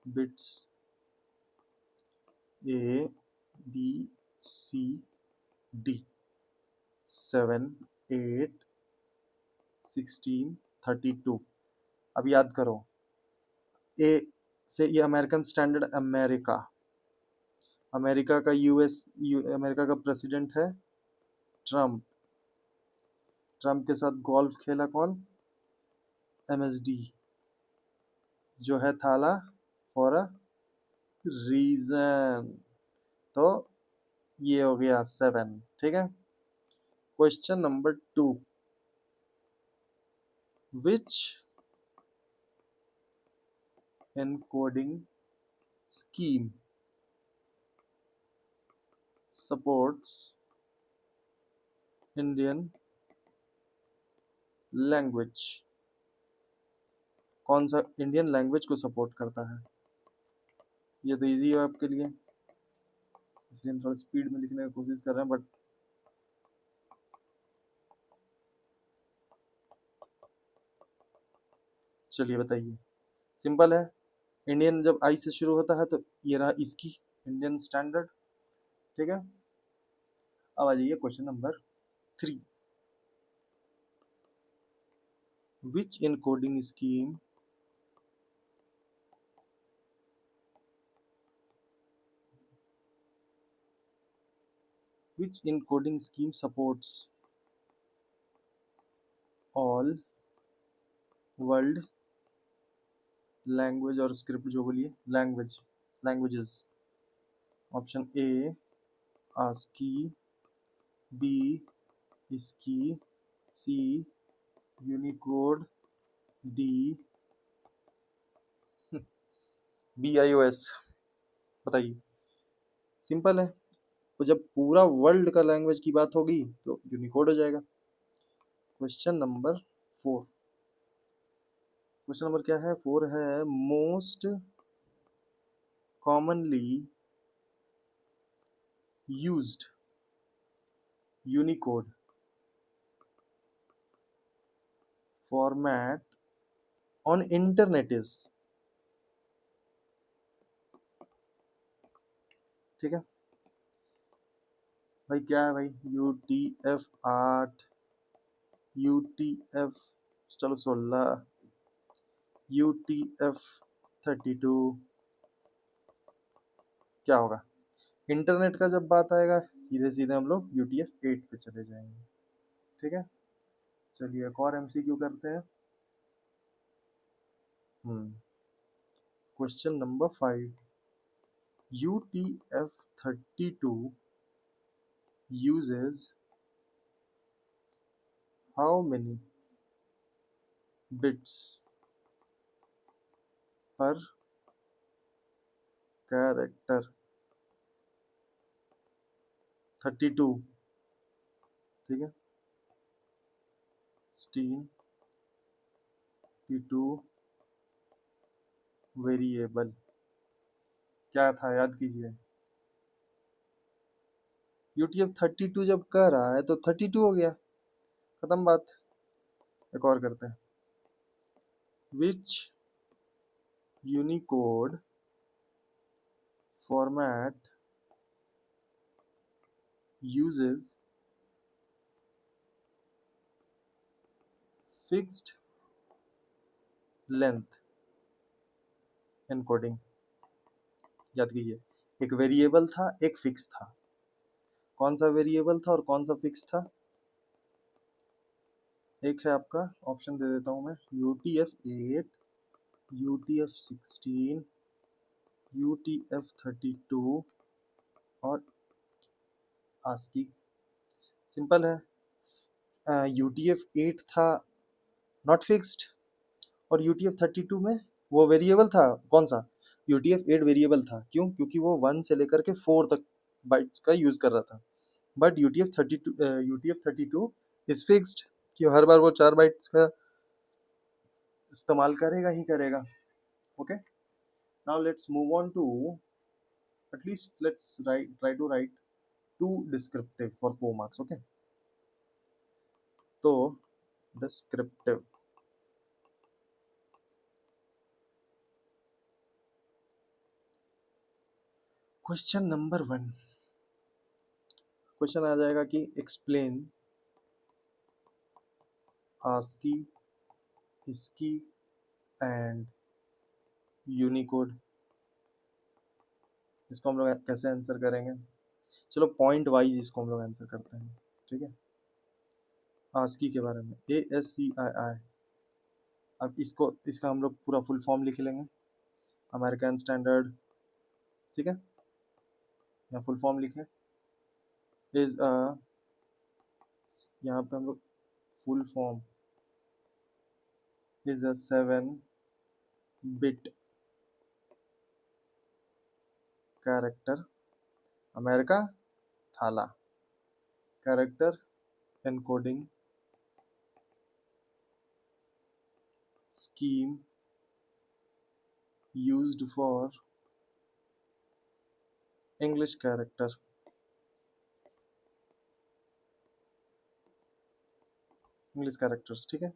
bits? A, B, C, D, 7, 8, 16, 32। अब याद करो, ए से ये अमेरिकन स्टैंडर्ड अमेरिका, अमेरिका का अमेरिका का प्रेसिडेंट है ट्रम्प। ट्रम्प के साथ गोल्फ खेला कौन? MSD, जो है थाला फॉर अ रीजन। तो ये हो गया 7, ठीक है। क्वेश्चन नंबर 2, विच encoding scheme supports Indian language? कौन सा इंडियन लैंग्वेज को सपोर्ट करता है? ये तो इजी है आपके लिए, इसलिए हम थोड़ा स्पीड में लिखने की कोशिश कर रहे हैं, बट चलिए बताइए। सिंपल है, इंडियन जब आई से शुरू होता है तो ये रहा इसकी इंडियन स्टैंडर्ड, ठीक है। अब आ जाइए question number 3, which encoding scheme supports all world language और स्क्रिप्ट, जो बोलिए languages. Option A ASCII, B ISCII, C Unicode, D BIOS। बताइए, सिंपल है, तो जब पूरा वर्ल्ड का लैंग्वेज की बात होगी तो यूनिकोड हो जाएगा। क्वेश्चन नंबर 4, क्वेश्चन नंबर क्या है? 4 है, most commonly used Unicode format on internet is, ठीक है भाई। क्या है भाई? UTF-8, UTF चलो 16, UTF-32। क्या होगा? इंटरनेट का जब बात आएगा सीधे सीधे हम लोग UTF-8 पे चले जाएंगे, ठीक है। चलिए एक और MCQ करते हैं। Question number 5, UTF-32 uses how many bits per character? 32, ठीक है। 16, P2 वेरिएबल क्या था? याद कीजिए। UTF-32 जब कह रहा है तो 32 हो गया, खत्म बात। एक और करते हैं, which Unicode format uses fixed length encoding? याद कीजिए, एक वेरिएबल था, एक फिक्स था। कौन सा वेरिएबल था और कौन सा फिक्स था? एक है आपका, ऑप्शन दे देता हूं मैं, UTF-8, UTF-16, UTF-32 और ASCII। सिंपल है, UTF-8 था नॉट फिक्स्ड, और UTF-32 में वो वेरिएबल था कौन सा? UTF-8 वेरिएबल था। क्यों? क्योंकि वो 1 से लेकर के 4 तक बाइट्स का यूज कर रहा था। बट UTF-32 इज फिक्स्ड कि हर बार वो 4 बाइट्स का इस्तेमाल करेगा ही करेगा. Okay, now let's move on to, at least let's try to write two descriptive for 4 marks. Okay, तो descriptive. क्वेश्चन नंबर 1, क्वेश्चन आ जाएगा कि explain ASCII, ISCII and Unicode. इसको हम लोग कैसे आंसर करेंगे? चलो पॉइंट वाइज इसको हम लोग आंसर करते हैं. ठीक है, ASCII के बारे में, ASCII. अब इसका हम लोग पूरा फुल फॉर्म लिख लेंगे, अमेरिकन स्टैंडर्ड. ठीक है, यहाँ फुल फॉर्म लिखे, इज अ, यहाँ पे हम लोग full form is a 7-bit character, America थाला, character encoding scheme used for English character. English characters. ठीक है,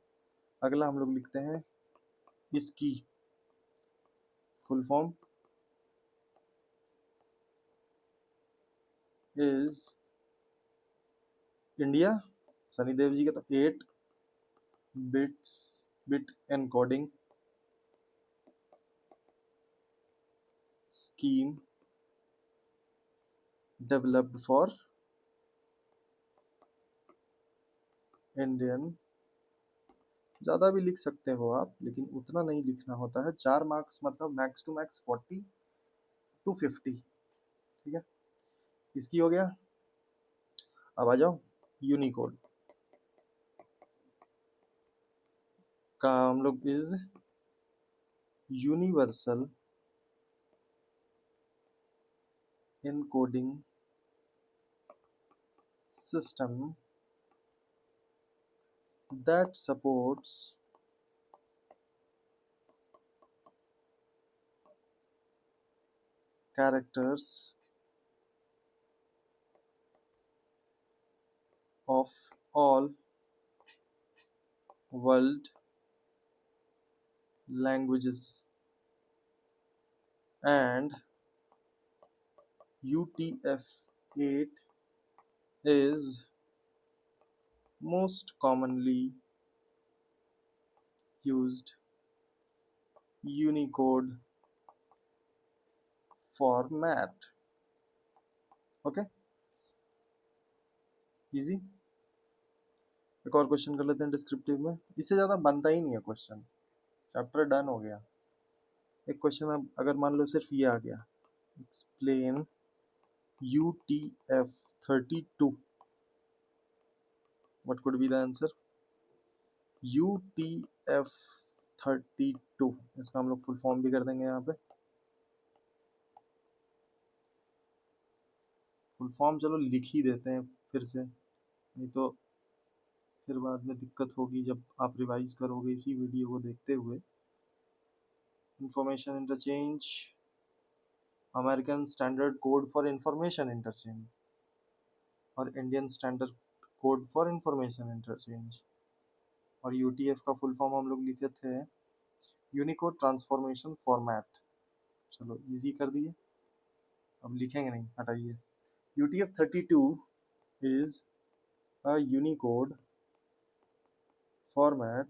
अगला हम लोग लिखते हैं इसकी फुल फॉर्म इज इंडिया, सनी देव जी का तो 8 bit encoding scheme developed for Indian. ज़्यादा भी लिख सकते हो आप, लेकिन उतना नहीं लिखना होता है. 4 मार्क्स मतलब मैक्स टू मैक्स 40 to 50. ठीक है, इसकी हो गया. अब आ जाओ यूनिकोड का. हम लोग is universal encoding system that supports characters of all world languages, and UTF-8 is most commonly used Unicode format. Okay, easy. एक और क्वेश्चन कर लेते हैं डिस्क्रिप्टिव में, इससे ज़्यादा बनता ही नहीं है क्वेश्चन, चैप्टर डन हो गया. एक क्वेश्चन अगर मान लो सिर्फ ये आ गया, explain UTF-32, what could be the answer? UTF-32, इसका हम लोग फुल फॉर्म भी कर देंगे यहाँ पे. फुल फॉर्म चलो लिख ही देते हैं फिर से, नहीं तो फिर बाद में दिक्कत होगी जब आप रिवाइज करोगे इसी वीडियो को देखते हुए. Information interchange, American standard code for information interchange और Indian standard code for information interchange. और यूटीएफ का फुल फॉर्म हम लोग लिखे थे यूनिकोड ट्रांसफॉर्मेशन फॉर्मेट. चलो इजी कर दिए, अब लिखेंगे नहीं, हटाइए. UTF-32 is a Unicode format,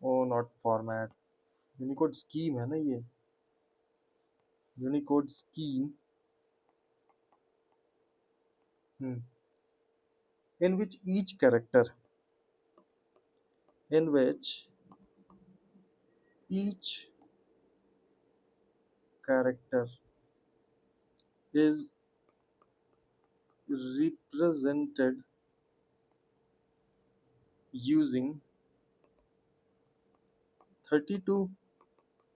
not format, Unicode scheme है ना ये, Unicode scheme in which each character is represented using 32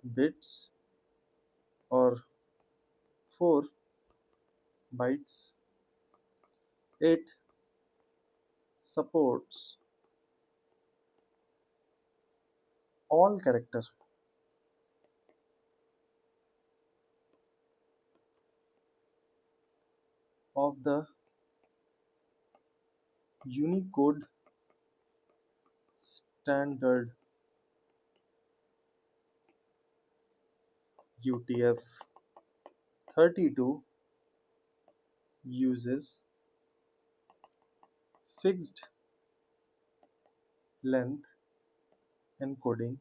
bits or 4 bytes It supports all character of the Unicode standard UTF-32 uses fixed length encoding,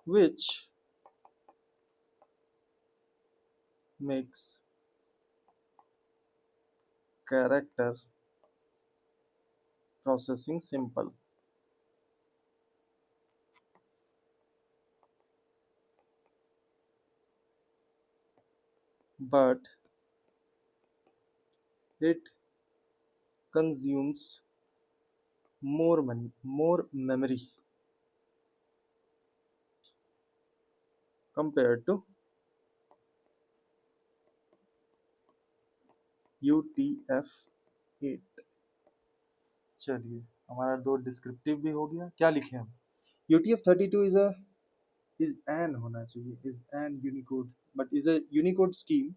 which makes character processing simple, but it consumes more memory compared to UTF-8। चलिए, हमारा दो डिस्क्रिप्टिव भी हो गया। क्या लिखे हम? UTF-32 is an होना चाहिए, is an Unicode, but is a Unicode scheme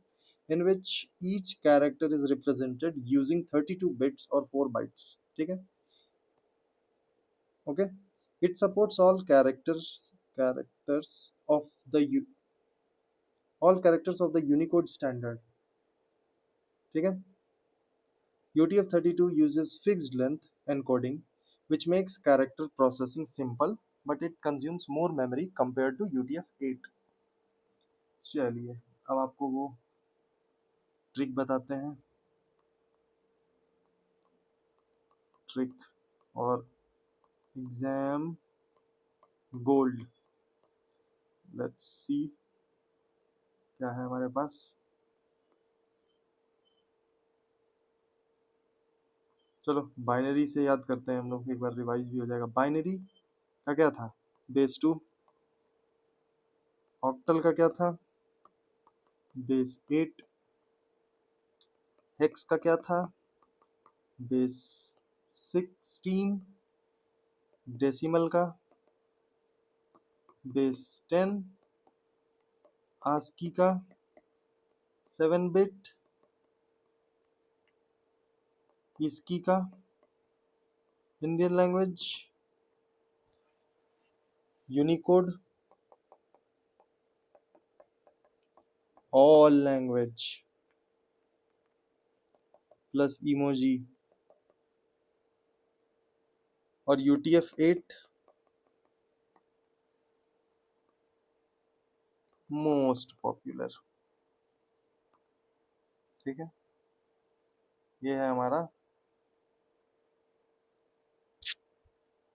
in which each character is represented using 32 bits or 4 bytes। ठीक है, okay। It supports of the all characters of the Unicode standard। ठीक है। UTF-32 uses fixed length encoding, which makes character processing simple, but it consumes more memory compared to UTF-8। चलिए, अब आपको वो ट्रिक बताते हैं, ट्रिक और एग्जाम गोल्ड। लेट्स सी क्या है हमारे पास। चलो बाइनरी से याद करते हैं हम लोग, एक बार रिवाइज भी हो जाएगा। बाइनरी का क्या था? बेस 2। ऑक्टल का क्या था? बेस 8। हेक्स का क्या था? बेस 16। डेसिमल का बेस 10। आस्की का 7 बिट। इसकी का Indian language Unicode all language plus emoji. और UTF-8 मोस्ट पॉपुलर। ठीक है, ये है हमारा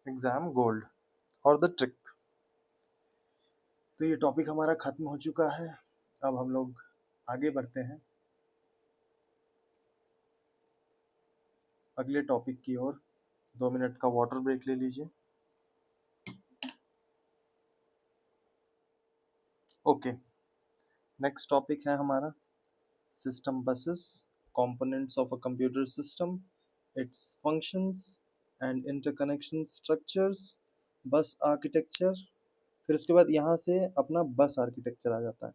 एग्जाम गोल्ड और द ट्रिक। तो ये टॉपिक हमारा खत्म हो चुका है। अब हम लोग आगे बढ़ते हैं अगले टॉपिक की ओर। 2 मिनट का वाटर ब्रेक ले लीजिए। ओके, नेक्स्ट टॉपिक है हमारा system buses, components of a computer system, it's functions and interconnection structures, बस आर्किटेक्चर। फिर उसके बाद यहाँ से अपना बस आर्किटेक्चर आ जाता है,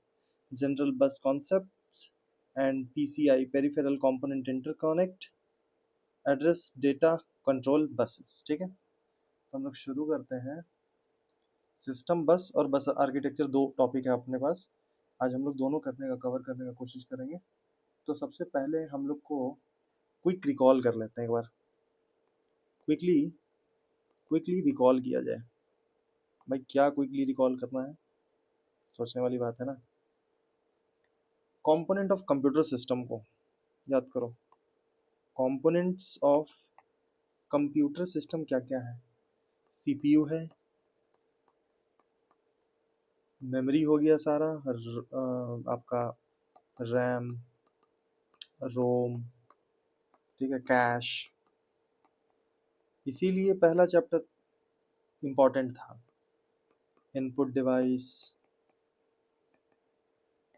जनरल बस concepts and PCI peripheral component interconnect, address data control buses. ठीक है, तो हम लोग शुरू करते हैं। सिस्टम बस और बस आर्किटेक्चर दो टॉपिक है अपने पास, आज हम लोग दोनों कवर करने का कोशिश करेंगे। तो सबसे पहले हम लोग को क्विक रिकॉल कर लेते हैं एक बार, क्विकली रिकॉल किया जाए। भाई क्या क्विकली रिकॉल करना है, सोचने वाली बात है ना। कंपोनेंट ऑफ कंप्यूटर सिस्टम को याद करो। कंपोनेंट्स ऑफ कंप्यूटर सिस्टम क्या क्या है? CPU है, मेमोरी हो गया सारा, आपका रैम, रोम, ठीक है, कैश। इसीलिए पहला चैप्टर इंपॉर्टेंट था। इनपुट डिवाइस,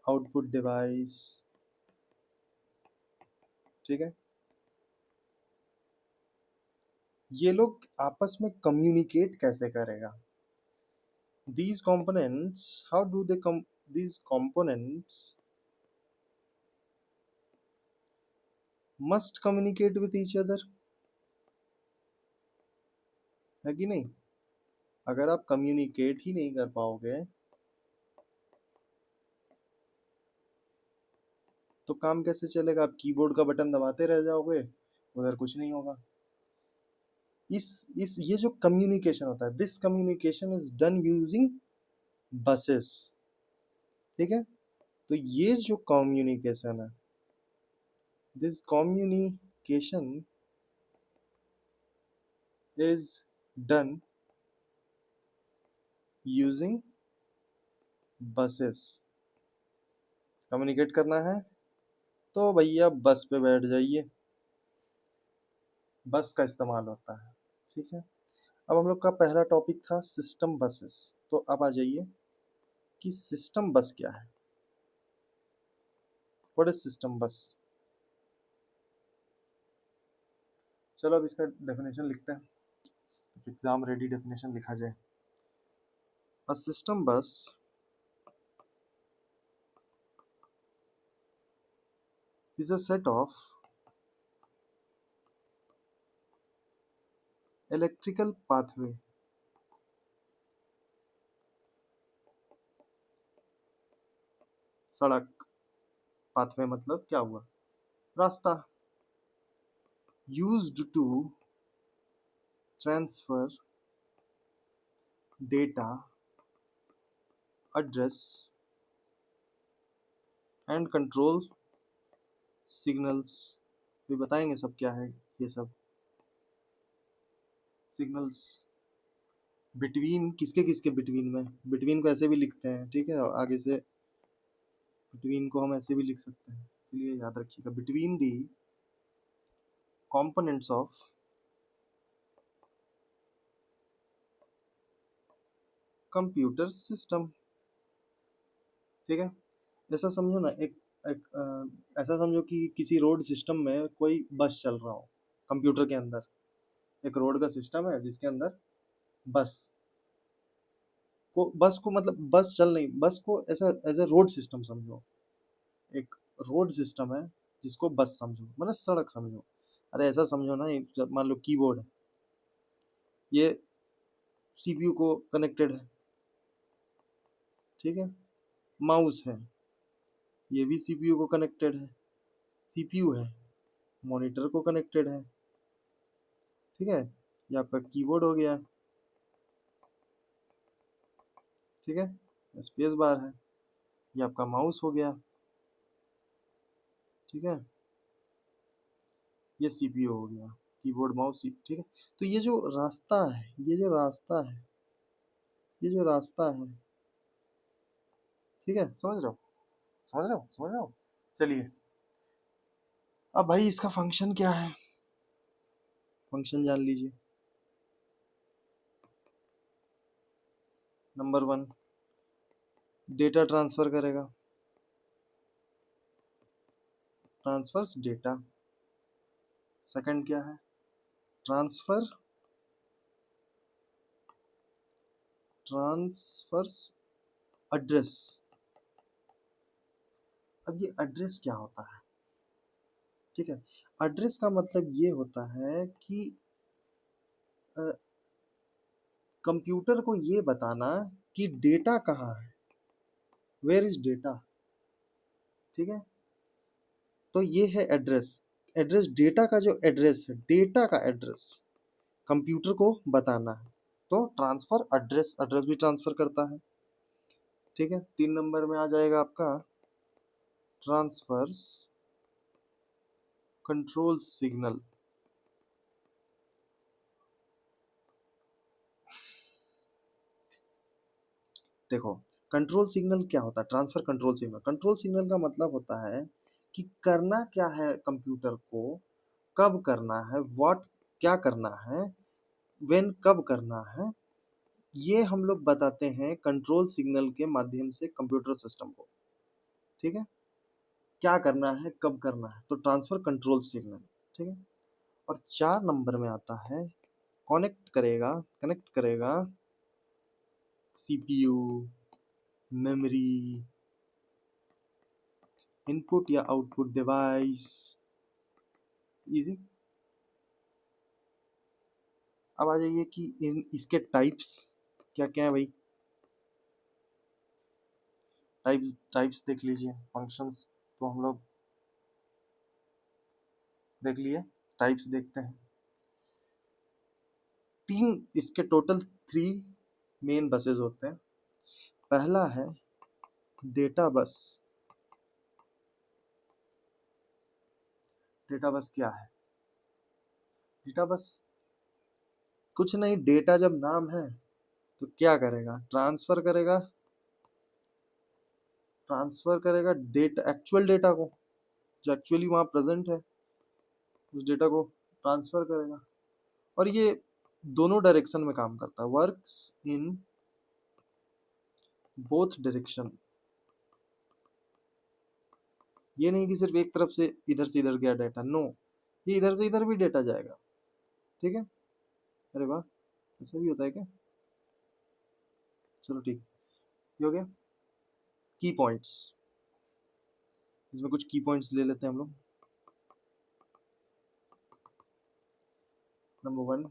आउटपुट डिवाइस, ठीक है, ये लोग आपस में कम्युनिकेट कैसे करेगा? these components how do they come these components must communicate with each other, है कि नहीं? अगर आप कम्युनिकेट ही नहीं कर पाओगे तो काम कैसे चलेगा? आप कीबोर्ड का बटन दबाते रह जाओगे, उधर कुछ नहीं होगा। इस ये जो कम्युनिकेशन होता है, this communication is done using buses, ठीक है? तो ये जो कम्युनिकेशन है, this communication is done using buses. Communicate करना है तो भैया बस पे बैठ जाइए, बस का इस्तेमाल होता है, ठीक है? अब हम लोग का पहला टॉपिक था सिस्टम बसेस, तो अब आ जाइए कि सिस्टम बस क्या है। व्हाट इज सिस्टम बस? चलो अब इसका डेफिनेशन लिखते हैं, एग्जाम रेडी डेफिनेशन लिखा जाए। अ सिस्टम बस is a set of electrical pathway सड़क, पाथवे मतलब क्या हुआ? रास्ता। used to transfer data, address and control signals। भी बताएंगे सब क्या है ये सब सिग्नल्स। बिटवीन किसके किसके बिटवीन में? बिटवीन को ऐसे भी लिखते हैं, ठीक है, और आगे से बिटवीन को हम ऐसे भी लिख सकते हैं, इसलिए याद रखिएगा, between the components of computer system, ठीक है? ऐसा समझो ना, ऐसा समझो कि किसी रोड सिस्टम में कोई बस चल रहा हो, कंप्यूटर के अंदर एक रोड का सिस्टम है जिसके अंदर बस बस को मतलब बस चल नहीं, बस को ऐसा एज ए रोड सिस्टम समझो, एक रोड सिस्टम है जिसको बस समझो, मतलब सड़क समझो। अरे ऐसा समझो ना, जब मान लो कीबोर्ड है, ये सीपीयू को कनेक्टेड है, ठीक है? माउस है, ये भी सीपीयू को कनेक्टेड है, सीपीयू है, मॉनिटर को कनेक्टेड है, ठीक है? ये आपका कीबोर्ड हो गया, ठीक है? स्पेस बार है, ये आपका माउस हो गया, ठीक है? ये सीपीयू हो गया, कीबोर्ड माउस ठीक है? तो ये जो रास्ता है, ये जो रास्ता है, ये जो रास्ता है, ठीक है? समझ रहे हो? समझ रहे हो? समझ रहे हो? चलिए, अब भाई इसका फंक्शन क्या है? फंक्शन जान लीजिए। नंबर वन, डेटा ट्रांसफर करेगा, ट्रांसफर्स डेटा। सेकंड क्या है? Transfer transfers address. अब ये एड्रेस क्या होता है? ठीक है, एड्रेस का मतलब ये होता है कि कंप्यूटर को ये बताना कि डेटा कहाँ है, वेयर इज डेटा, ठीक है? तो ये है एड्रेस। एड्रेस डेटा का जो एड्रेस है, डेटा का एड्रेस कंप्यूटर को बताना है, तो ट्रांसफर एड्रेस, एड्रेस भी ट्रांसफर करता है, ठीक है? 3 नंबर में आ जाएगा आपका ट्रांसफर्स कंट्रोल सिग्नल। देखो, कंट्रोल सिग्नल क्या होता है? Transfer control signal, control signal का मतलब होता है कि करना क्या है कंप्यूटर को, कब करना है, व्हाट क्या करना है, व्हेन कब करना है, ये हम लोग बताते हैं कंट्रोल सिग्नल के माध्यम से कंप्यूटर सिस्टम को, ठीक है? क्या करना है, कब करना है, तो ट्रांसफर कंट्रोल सिग्नल, ठीक है। और 4 नंबर में आता है कनेक्ट करेगा सीपीयू, मेमोरी, इनपुट या आउटपुट डिवाइस। इजी। अब आ जाइए कि इसके टाइप्स क्या क्या है भाई। टाइप्स देख लीजिए, फंक्शंस तो हम लोग देख लिए, टाइप्स देखते हैं। 3 इसके टोटल 3 मेन बसेस होते हैं। पहला है डेटा बस। डेटा बस क्या है? डेटा बस कुछ नहीं, डेटा जब नाम है तो क्या करेगा, ट्रांसफर करेगा डेटा, एक्चुअल डेटा को, जो एक्चुअली वहां प्रेजेंट है उस डेटा को ट्रांसफर करेगा। और ये दोनों डायरेक्शन में काम करता है, वर्क्स इन बोथ डायरेक्शन। ये नहीं कि सिर्फ एक तरफ से इधर गया डाटा, नो, ये इधर से इधर भी डेटा जाएगा, ठीक है। अरे वाह, ऐसा भी होता है क्या? चलो ठीक, ये हो गया। की पॉइंट्स, इसमें कुछ की पॉइंट्स ले लेते हैं हम लोग। नंबर 1,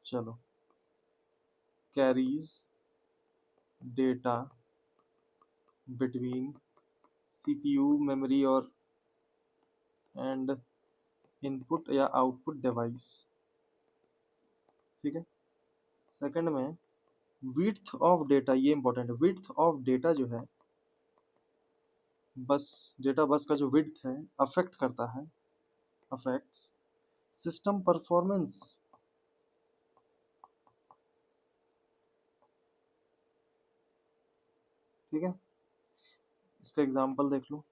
चलो, carries data between CPU, memory और एंड इनपुट या आउटपुट डिवाइस, ठीक है। सेकंड में विड्थ ऑफ डेटा, ये इंपॉर्टेंट है, विड्थ ऑफ डेटा जो है बस, डेटा बस का जो विड्थ है अफेक्ट करता है, अफेक्ट्स सिस्टम परफॉर्मेंस, ठीक है। इसका एग्जांपल देख लो,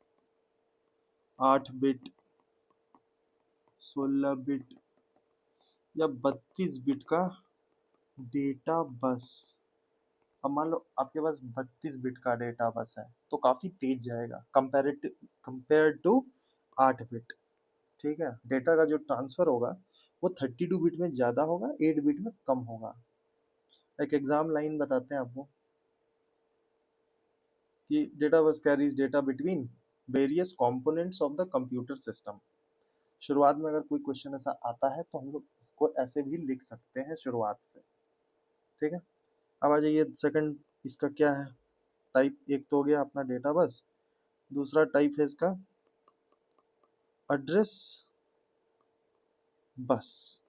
8 बिट, 16 बिट या 32 बिट का डेटा बस। अब मान लो आपके पास 32 बिट का डेटा बस है तो काफी तेज जाएगा कंपेयर टू 8 बिट, ठीक है। डेटा का जो ट्रांसफर होगा वो 32 बिट में ज्यादा होगा, 8 बिट में कम होगा। एक एग्जाम लाइन बताते हैं आपको कि data bus carries data between various components of the computer system. शुरुआत में अगर कोई क्वेश्चन ऐसा आता है तो हम लोग इसको ऐसे भी लिख सकते हैं शुरुआत से, ठीक है। अब आ जाइए सेकंड, इसका क्या है टाइप। एक तो हो गया अपना डेटा बस, दूसरा टाइप है इसका एड्रेस बस,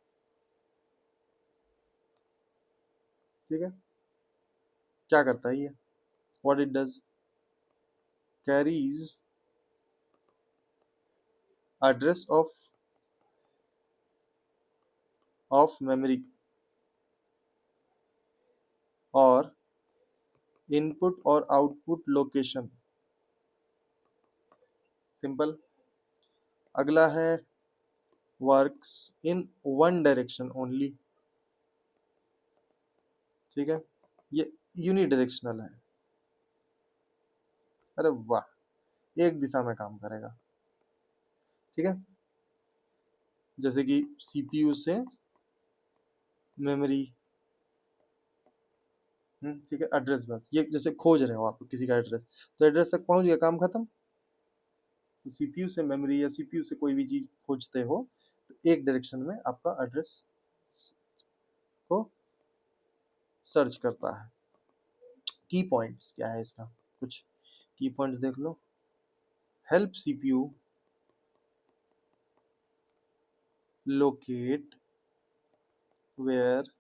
ठीक है। क्या करता है ये, what it does, carries address of memory और इनपुट और आउटपुट लोकेशन, सिंपल। अगला है works in one direction only, ठीक है। ये यूनिडायरेक्शनल है, अरे वाह, एक दिशा में काम करेगा, ठीक है। जैसे कि सीपीयू से मेमोरी, ठीक है। एड्रेस बस, ये जैसे खोज रहे हो आप किसी का एड्रेस, तो एड्रेस तक पहुंच गया, काम खत्म। तो सीपीयू से मेमोरी या सीपीयू से कोई भी चीज खोजते हो तो एक डायरेक्शन में आपका एड्रेस को सर्च करता है। की पॉइंट्स क्या है इसका, कुछ की पॉइंट्स देख लो। Help CPU locate where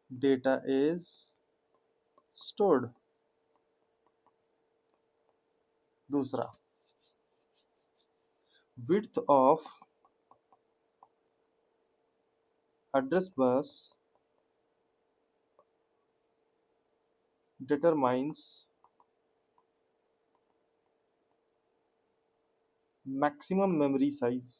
data is stored. दूसरा, width of address bus determines maximum memory size।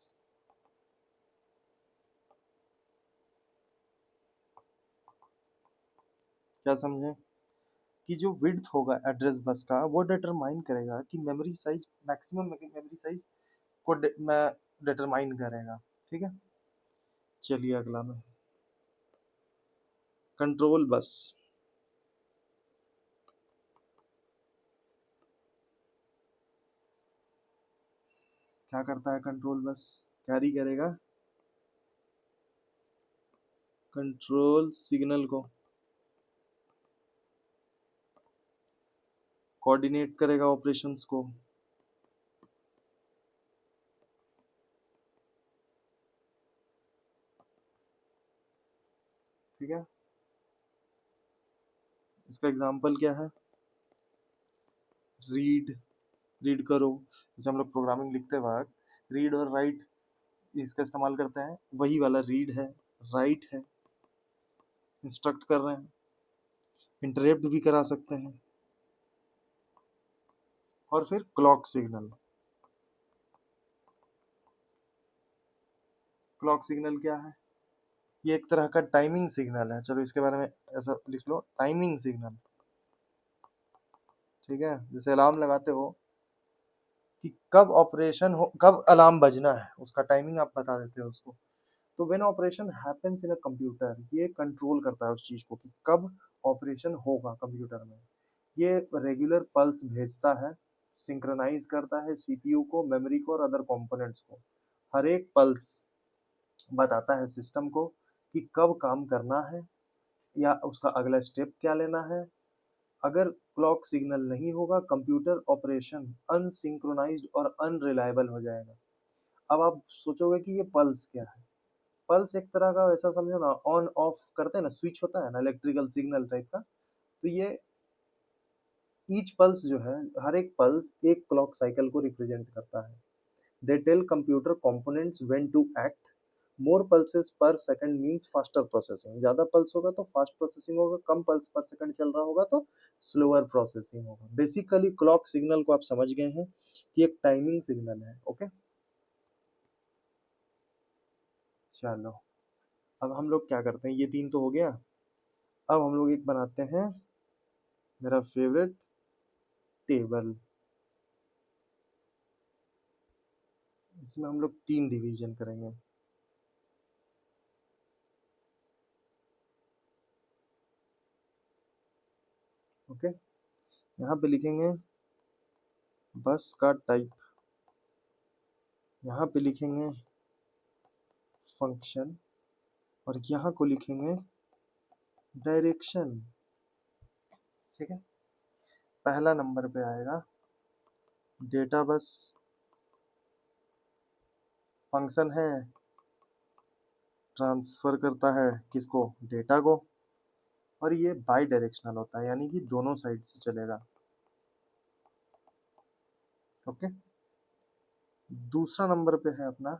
क्या समझे, कि जो विड्थ होगा एड्रेस बस का वो डिटरमाइन करेगा कि memory size, maximum memory size को डिटरमाइन करेगा। ठीक है, चलिए अगला में कंट्रोल बस। क्या करता है कंट्रोल बस? कैरी करेगा कंट्रोल सिग्नल को, कोऑर्डिनेट करेगा ऑपरेशंस को। ठीक है, इसका एग्जांपल क्या है? रीड, रीड करो। जैसे हम लोग प्रोग्रामिंग लिखते वक्त रीड और राइट इसका इस्तेमाल करते हैं, वही वाला रीड है, राइट है, इंस्ट्रक्ट कर रहे हैं, इंटरप्ट भी करा सकते हैं। और फिर क्लॉक सिग्नल। क्लॉक सिग्नल क्या है? ये एक तरह का टाइमिंग सिग्नल है। चलो इसके बारे में ऐसा लिख लो, टाइमिंग सिग्नल। ठीक है, जैसे अलार्म लगाते हो कि कब ऑपरेशन हो, कब अलार्म बजना है, उसका टाइमिंग आप बता देते हो उसको। तो when operation happens in a computer, ये कंट्रोल करता है उस चीज को कि कब ऑपरेशन होगा कंप्यूटर में। ये रेगुलर पल्स भेजता है, सिंक्रोनाइज करता है सीपीयू को, मेमोरी को और अदर कंपोनेंट्स को। हर एक पल्स बताता है सिस्टम को कि कब काम करना है या उसका अगला स्टेप क्या लेना है। अगर क्लॉक सिग्नल नहीं होगा, कंप्यूटर ऑपरेशन अनसिंक्रोनाइज्ड और अनरिलायबल हो जाएगा। अब आप सोचोगे कि ये पल्स क्या है? पल्स एक तरह का, ऐसा समझो ना, ऑन ऑफ करते हैं ना, स्विच होता है ना, इलेक्ट्रिकल सिग्नल टाइप का। तो ये ईच पल्स जो है, हर एक पल्स एक क्लॉक साइकिल को रिप्रेजेंट करता है। They tell computer components when to act. More pulses per second means faster processing. ज्यादा पल्स होगा तो फास्ट प्रोसेसिंग होगा, कम पल्स पर सेकंड चल रहा होगा तो स्लोअर प्रोसेसिंग होगा। बेसिकली क्लॉक सिग्नल को आप समझ गए हैं कि एक टाइमिंग सिग्नल है। ओके, चलो अब हम लोग क्या करते हैं, ये तीन तो हो गया। अब हम लोग एक बनाते हैं, मेरा फेवरेट, टेबल। इसमें हम लोग तीन डिवीजन करेंगे। ओके, यहाँ पे लिखेंगे बस का टाइप, यहाँ पे लिखेंगे फंक्शन, और यहाँ को लिखेंगे डायरेक्शन। ठीक है, पहला नंबर पे आएगा डेटा बस। फंक्शन है, ट्रांसफर करता है किसको? डेटा को। और ये बाई डायरेक्शनल होता है, यानी कि दोनों साइड से चलेगा। ओके, दूसरा नंबर पे है अपना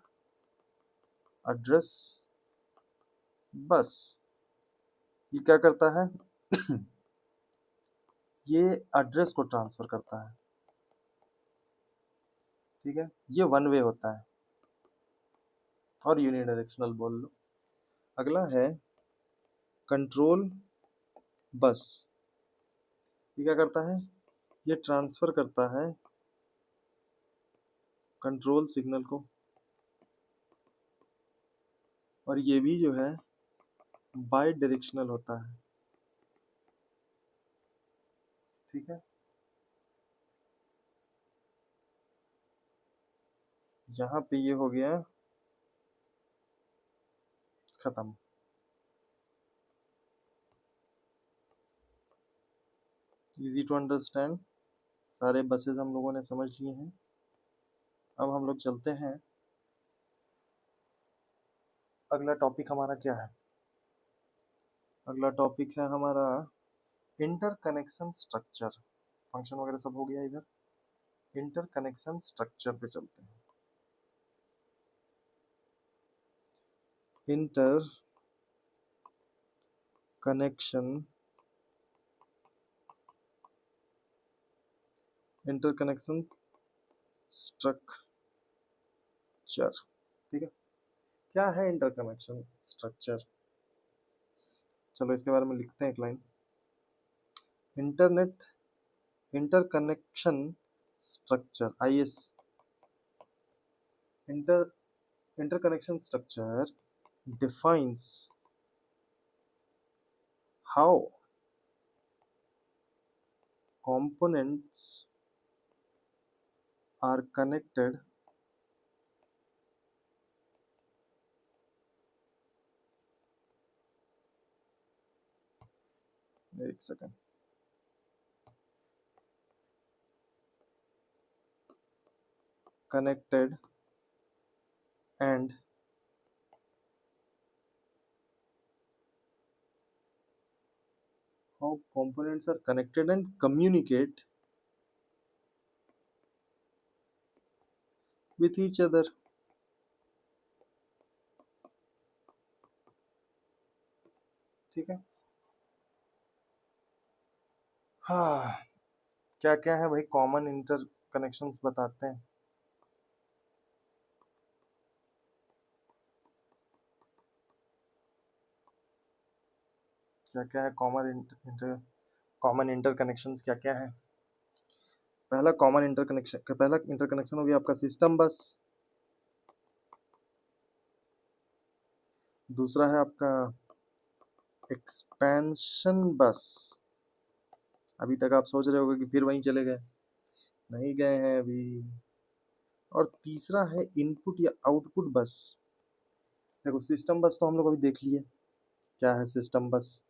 एड्रेस बस। ये क्या करता है? ये एड्रेस को ट्रांसफर करता है। ठीक है, ये वन वे होता है और यूनिडायरेक्शनल बोल लो। अगला है कंट्रोल बस। ये क्या करता है? ये ट्रांसफर करता है कंट्रोल सिग्नल को, और ये भी जो है बाई डायरेक्शनल होता है। ठीक है, यहाँ पे ये हो गया खत्म। इजी टू अंडरस्टैंड, सारे बसेस हम लोगों ने समझ लिए हैं। अब हम लोग चलते हैं, अगला टॉपिक हमारा क्या है? अगला टॉपिक है हमारा इंटरकनेक्शन स्ट्रक्चर। फंक्शन वगैरह सब हो गया, इधर इंटरकनेक्शन स्ट्रक्चर पे चलते हैं। Inter connection, interconnection structure. ठीक है, क्या है इंटरकनेक्शन स्ट्रक्चर? चलो इसके बारे में लिखते हैं एक line. Internet interconnection structure, IS, inter interconnection structure defines how components are connected एक second connected and how components are connected and communicate with each other. ठीक है, हाँ, क्या क्या है भाई कॉमन इंटर कनेक्शंस बताते हैं। क्या क्या है कॉमन इंटर कनेक्शंस क्या क्या है। पहला इंटरकनेक्शन हो गया आपका सिस्टम बस। दूसरा है आपका एक्सपेंशन बस। अभी तक आप सोच रहे होगे कि फिर वहीं चले गए, नहीं गए हैं अभी। और तीसरा है इनपुट या आउटपुट बस। देखो सिस्टम बस तो हम लोग अभी देख लिए क्या है सिस्टम बस।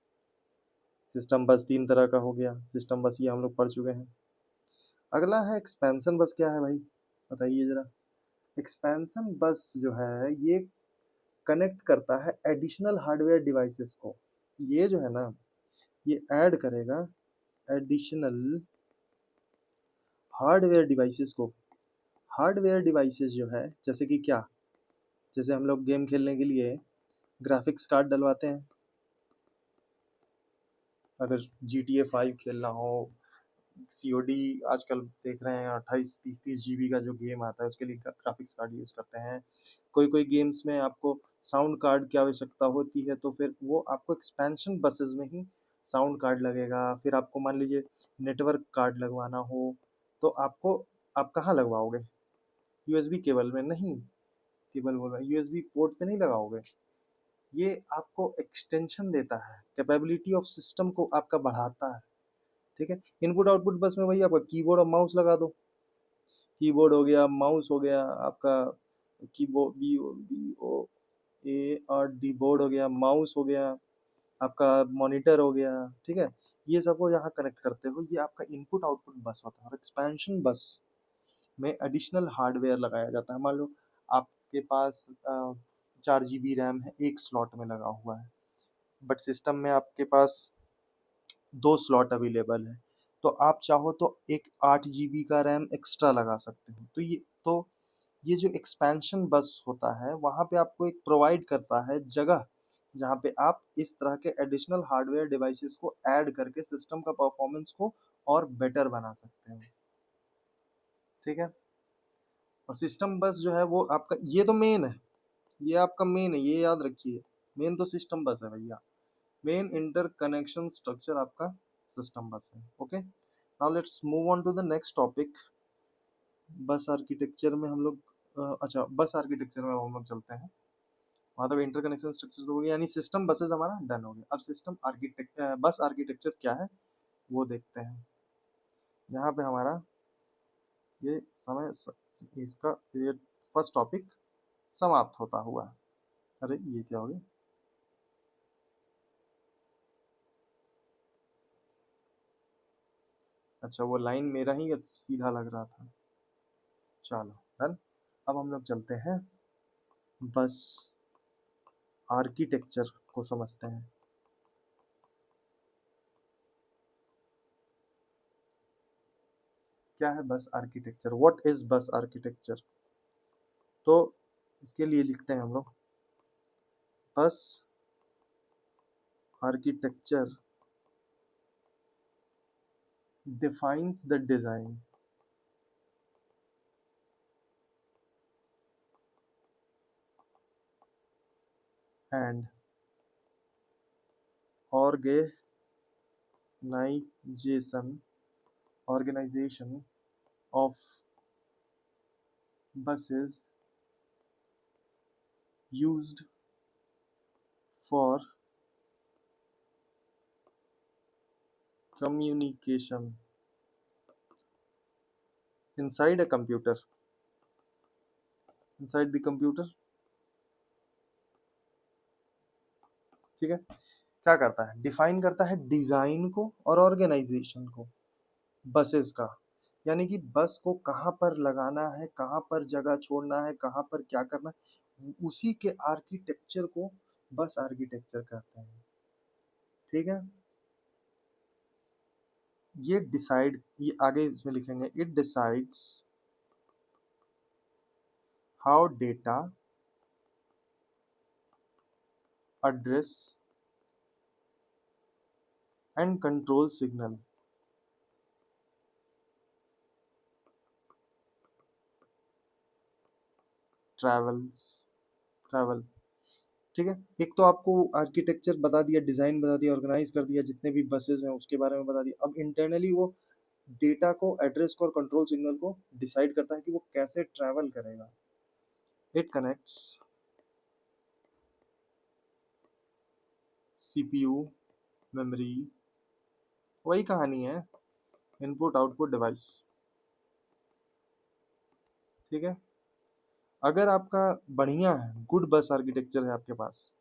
सिस्टम बस तीन तरह का हो गया, सिस्टम बस ये हम लोग पढ़ चुके हैं। अगला है एक्सपेंशन बस, क्या है भाई बताइए जरा। एक्सपेंशन बस जो है ये कनेक्ट करता है एडिशनल हार्डवेयर डिवाइसेस को। ये जो है ना, ये ऐड करेगा एडिशनल हार्डवेयर डिवाइसेस को। हार्डवेयर डिवाइसेस जो है जैसे कि क्या, जैसे हम लोग गेम खेलने के लिए ग्राफिक्स कार्ड डलवाते हैं। अगर GTA 5 खेलना हो, COD आजकल देख रहे हैं 28-30-30 GB का जो गेम आता है उसके लिए ग्राफिक्स कार्ड यूज करते हैं। कोई कोई गेम्स में आपको साउंड कार्ड की आवश्यकता होती है तो फिर वो आपको एक्सपेंशन बसेस में ही साउंड कार्ड लगेगा। फिर आपको मान लीजिए नेटवर्क कार्ड लगवाना हो तो आप कहाँ लगवाओगे, USB केबल में नहीं, केबल बोल रहा USB पोर्ट पे नहीं लगाओगे। ये आपको एक्सटेंशन देता है, कैपेबिलिटी ऑफ सिस्टम को आपका बढ़ाता है। ठीक है, इनपुट आउटपुट बस में वही आपका कीबोर्ड और माउस लगा दो। कीबोर्ड हो गया, माउस हो गया आपका, कीबोर्ड BOARD बोर्ड हो गया, माउस हो गया, आपका मॉनिटर हो गया। ठीक है, ये सबको यहाँ कनेक्ट करते हो ये आपका इनपुट आउटपुट बस होता है। और एक्सपेंशन बस में एडिशनल हार्डवेयर लगाया जाता है। मान लो आपके पास 4 GB रैम है, एक स्लॉट में लगा हुआ है, बट सिस्टम में आपके पास 2 स्लॉट अवेलेबल है, तो आप चाहो तो एक 8 GB का रैम एक्स्ट्रा लगा सकते हो। तो ये जो एक्सपेंशन बस होता है वहाँ पे आपको एक प्रोवाइड करता है जगह, जहाँ पे आप इस तरह के एडिशनल हार्डवेयर डिवाइसेस को ऐड करके सिस्टम का परफॉर्मेंस को और बेटर बना सकते हो। ठीक है, और सिस्टम बस जो है वो आपका ये तो मेन है, ये आपका मेन है, ये याद रखिए। मेन तो सिस्टम बस है भैया, मेन इंटर कनेक्शन स्ट्रक्चर आपका सिस्टम बस है। Okay, now let's move on to the next topic. Bus architecture में हम लोग अच्छा बस आर्किटेक्चर में हम लोग चलते हैं। मतलब इंटर कनेक्शन स्ट्रक्चर हो गया, यानी सिस्टम बसेस हमारा डन हो गया। अब सिस्टम आर्किटेक्ट बस आर्किटेक्चर क्या है वो देखते हैं। यहाँ पे हमारा ये इसका ये फर्स्ट टॉपिक समाप्त होता हुआ। अरे ये क्या हो गया, अच्छा वो लाइन मेरा ही सीधा लग रहा था। चलो डन। अब हम लोग चलते हैं बस आर्किटेक्चर को समझते हैं। क्या है बस आर्किटेक्चर, व्हाट इज बस आर्किटेक्चर। तो इसके लिए लिखते हैं हम लोग बस architecture defines the design and organization of buses used for communication inside a computer, inside the computer। ठीक है, क्या करता है, डिफाइन करता है डिजाइन को और ऑर्गेनाइजेशन को बसेस का, यानी कि बस को कहाँ पर लगाना है, कहाँ पर जगह छोड़ना है, कहाँ पर क्या करना है, उसी के आर्किटेक्चर को बस आर्किटेक्चर कहते हैं। ठीक है, ये डिसाइड, ये आगे इसमें लिखेंगे, it decides how data address and control signal travels travel. ठीक है, एक तो आपको आर्किटेक्चर बता दिया, डिजाइन बता दिया, ऑर्गेनाइज कर दिया, जितने भी बसेस हैं उसके बारे में बता दिया। अब इंटरनली वो डेटा को, एड्रेस को और कंट्रोल सिग्नल को डिसाइड करता है कि वो कैसे ट्रैवल करेगा। इट कनेक्ट्स सीपीयू, मेमोरी, वही कहानी है, इनपुट आउटपुट डिवाइस। ठीक है, अगर आपका बढ़िया है, गुड बस आर्किटेक्चर है आपके पास,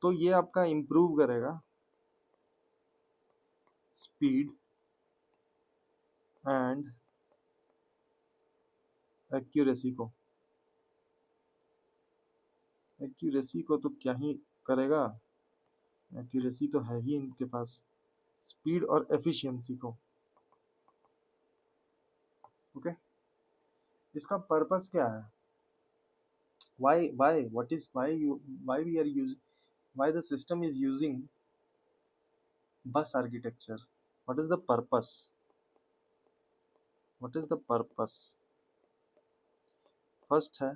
तो ये आपका इम्प्रूव करेगा स्पीड एंड एक्यूरेसी को। एक्यूरेसी को तो क्या ही करेगा, एक्यूरेसी तो है ही इनके पास, स्पीड और एफिशिएंसी को। ओके, इसका पर्पस क्या है, why what is why you why we are using, why the system is using bus architecture, what is the purpose, what is the purpose? First है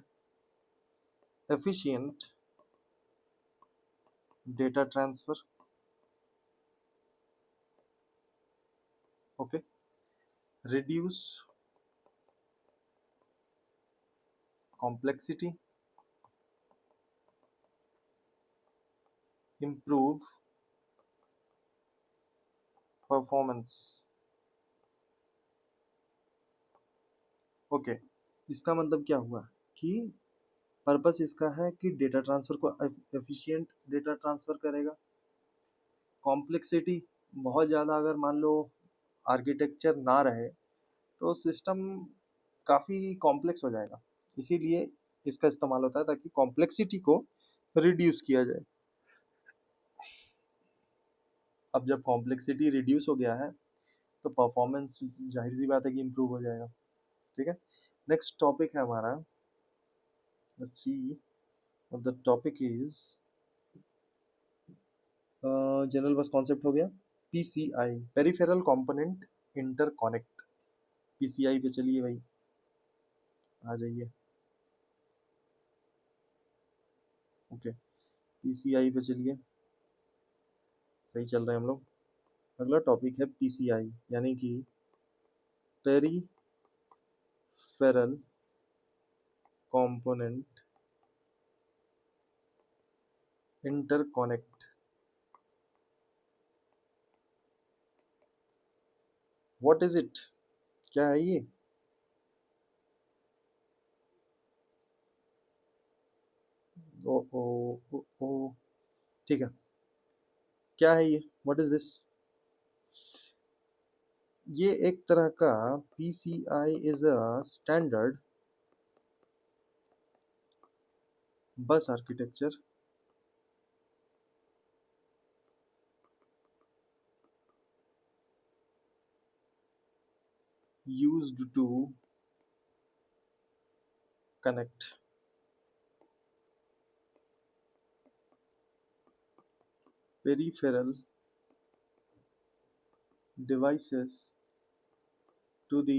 efficient data transfer। Okay, reduce complexity, improve performance। Okay, इसका मतलब क्या हुआ कि पर्पस इसका है कि डेटा ट्रांसफर को एफिशिएंट डेटा ट्रांसफर करेगा। कॉम्प्लेक्सिटी, बहुत ज़्यादा अगर मान लो आर्किटेक्चर ना रहे तो सिस्टम काफ़ी कॉम्प्लेक्स हो जाएगा, इसीलिए इसका इस्तेमाल होता है ताकि कॉम्प्लेक्सिटी को रिड्यूस किया जाए। अब जब कॉम्प्लेक्सिटी रिड्यूस हो गया है तो परफॉर्मेंस जाहिर सी बात है कि इम्प्रूव हो जाएगा। ठीक है, नेक्स्ट टॉपिक है हमारा, let's see the topic is general बस कॉन्सेप्ट हो गया, PCI, peripheral component interconnect. PCI पे चलिए भाई, आ जाइए। ओके, पीसीआई पे चलिए, सही चल रहे हैं हम लोग। अगला टॉपिक है पीसीआई, यानी कि peripheral component interconnect. What is it, क्या है ये? ओ ओ ओ, ओ ठीक है, क्या है ये, व्हाट इज दिस? ये एक तरह का पीसीआई इज अ स्टैंडर्ड बस architecture used to connect peripheral devices to the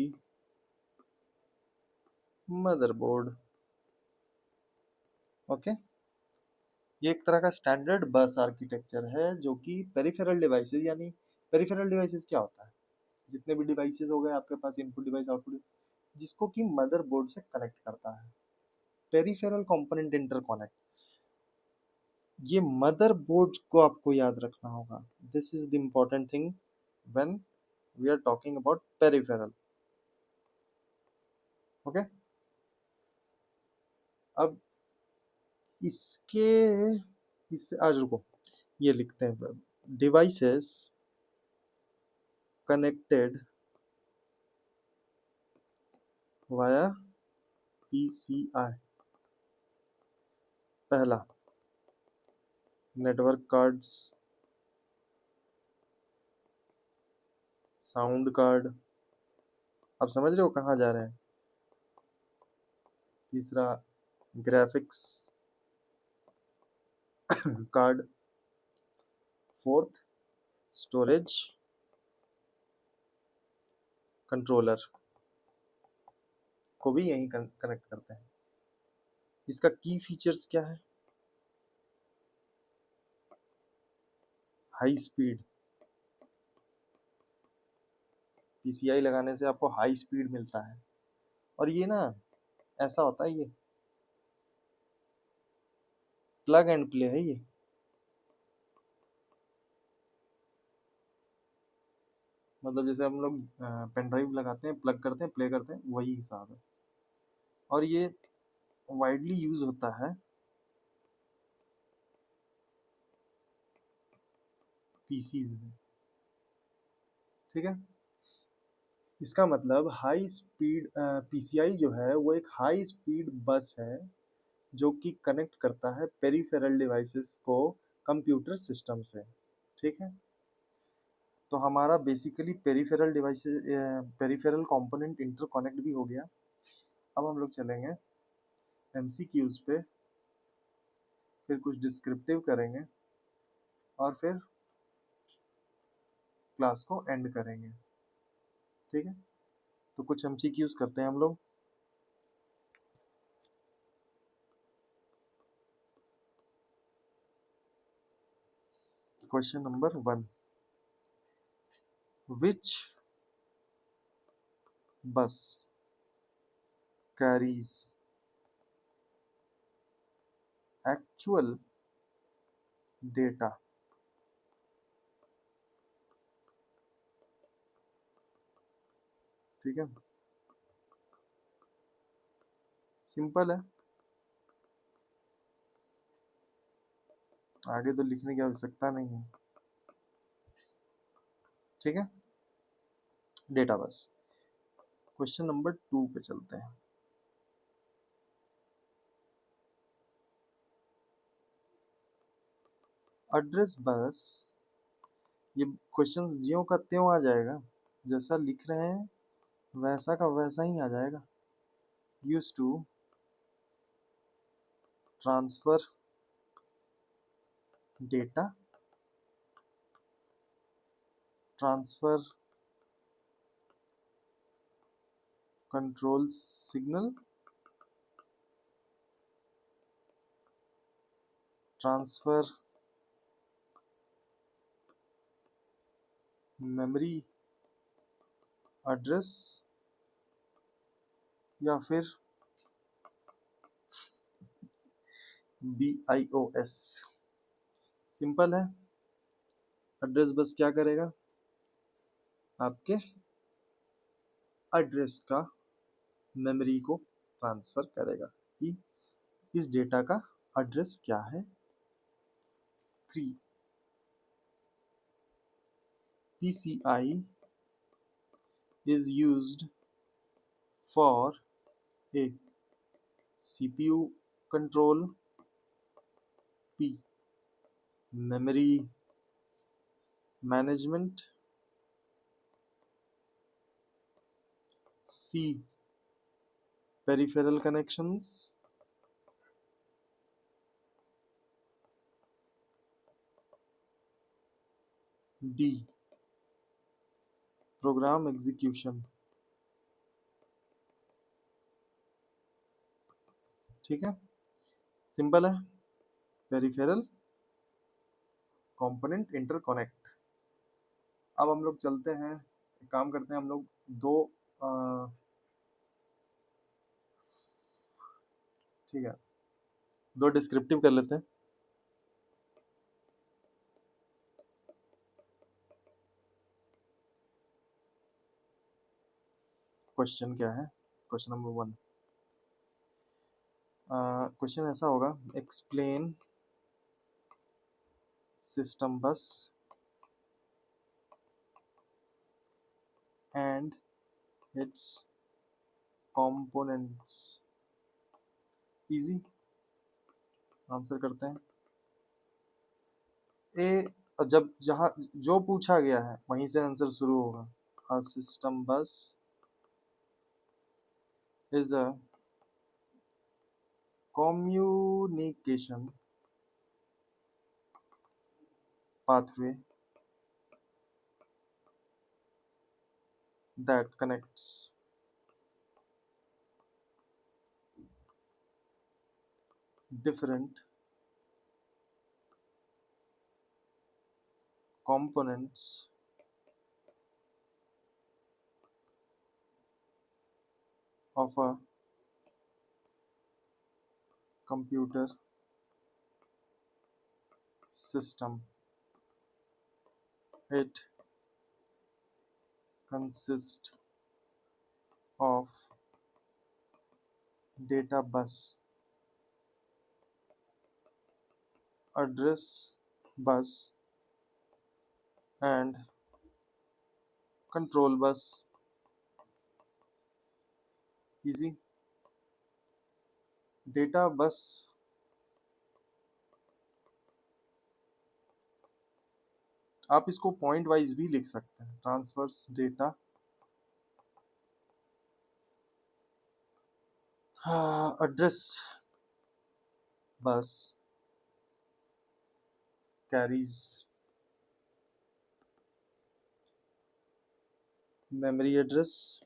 motherboard। Okay, ये एक तरह का स्टैंडर्ड बस आर्किटेक्चर है जो कि पेरिफेरल डिवाइसेस, यानी पेरिफेरल डिवाइसेस क्या होता है, जितने भी डिवाइसेस हो गए आपके पास, इनपुट डिवाइस आउटपुट, जिसको कि मदरबोर्ड से कनेक्ट करता है, पेरिफेरल कंपोनेंट इंटरकनेक्ट। ये मदरबोर्ड को आपको याद रखना होगा, this is the important thing when we are talking about peripheral. Okay, अब इसके इससे आज रुको, ये लिखते हैं, डिवाइसेस कनेक्टेड वाया पीसीआई। पहला, नेटवर्क कार्ड्स, साउंड कार्ड, आप समझ रहे हो कहाँ जा रहे हैं। तीसरा, graphics card. Fourth, storage controller को भी यहीं कनेक्ट करते हैं। इसका की फीचर्स क्या है, हाई स्पीड, पीसीआई लगाने से आपको हाई स्पीड मिलता है। और ये ना ऐसा होता है, ये प्लग एंड प्ले है ये, मतलब जैसे हम लोग पेन ड्राइव लगाते हैं, प्लग करते हैं, प्ले करते हैं, वही हिसाब है। और ये वाइडली यूज होता है पीसीज में, ठीक है। इसका मतलब हाई स्पीड पीसीआई जो है वो एक हाई स्पीड बस है जो कि कनेक्ट करता है पेरिफेरल डिवाइसेस को कंप्यूटर सिस्टम से, ठीक है। तो हमारा basically peripheral devices, peripheral component interconnect भी हो गया। अब हम लोग चलेंगे एमसीक्यूज पे, फिर कुछ डिस्क्रिप्टिव करेंगे और फिर क्लास को एंड करेंगे, ठीक है। तो कुछ एमसीक्यूज करते हैं हम लोग। क्वेश्चन नंबर 1, विच बस कैरीज एक्चुअल डेटा, ठीक है, सिंपल है, आगे तो लिखने की आवश्यकता नहीं है, ठीक है। Data bus. क्वेश्चन नंबर 2 पे चलते हैं। एड्रेस बस, ये क्वेश्चन ज्यों का त्यों आ जाएगा, जैसा लिख रहे हैं वैसा का वैसा ही आ जाएगा। Use to transfer data, transfer control signal, transfer memory address, या फिर BIOS। सिंपल है, एड्रेस बस क्या करेगा, आपके एड्रेस का मेमोरी को ट्रांसफर करेगा कि इस डेटा का एड्रेस क्या है। 3, PCI is used for a CPU control, P, memory management, C, peripheral connections, D, program execution, ठीक है, सिंपल है। Peripheral component interconnect. अब हम लोग चलते हैं, एक काम करते हैं हम लोग दो, ठीक है, दो डिस्क्रिप्टिव कर लेते हैं। क्वेश्चन क्या है? क्वेश्चन नंबर 1, क्वेश्चन ऐसा होगा, एक्सप्लेन सिस्टम बस and it's components. Easy, answer करते हैं। ए, जब जहां जो पूछा गया है वहीं से आंसर शुरू होगा। A system bus is a communication pathway that connects different components of a computer system. It consists of data bus, address bus, and control bus. Easy. Data bus, आप इसको पॉइंट वाइज भी लिख सकते हैं। Transfers data, address bus carries memory address,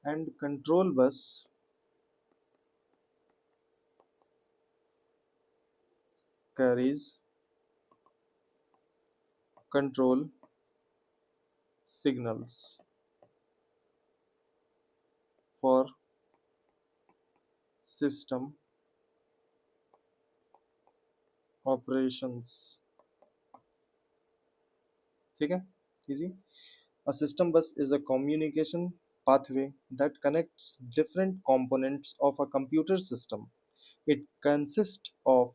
and control bus carries control signals for system operations। ठीक है, easy। A system bus is a communication pathway that connects different components of a computer system. It consists of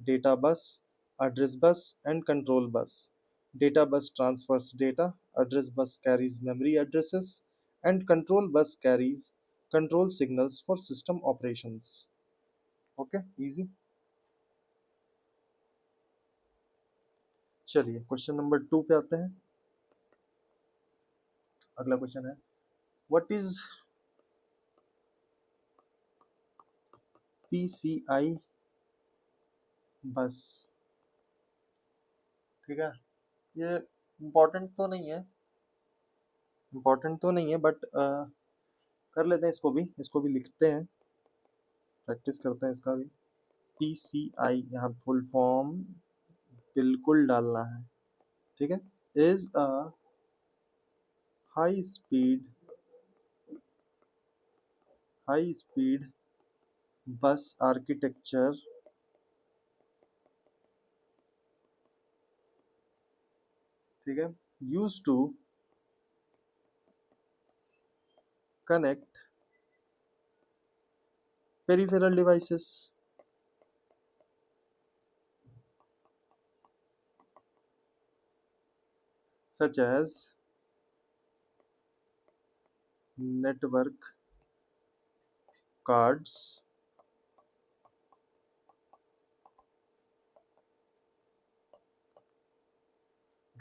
data bus, address bus, and control bus. Data bus transfers data, address bus carries memory addresses, and control bus carries control signals for system operations। Okay, easy। चलिए क्वेश्चन नंबर 2 पे आते हैं। अगला क्वेश्चन है, व्हाट इज PCI बस। ठीक है, ये इम्पोर्टेंट तो नहीं है, इम्पोर्टेंट तो नहीं है, बट कर लेते हैं इसको भी, इसको भी लिखते हैं, प्रैक्टिस करते हैं इसका भी। PCI यहाँ फुल फॉर्म बिल्कुल डालना है, ठीक है। Is a high speed bus architecture ठीक है, use to connect peripheral devices such as network cards,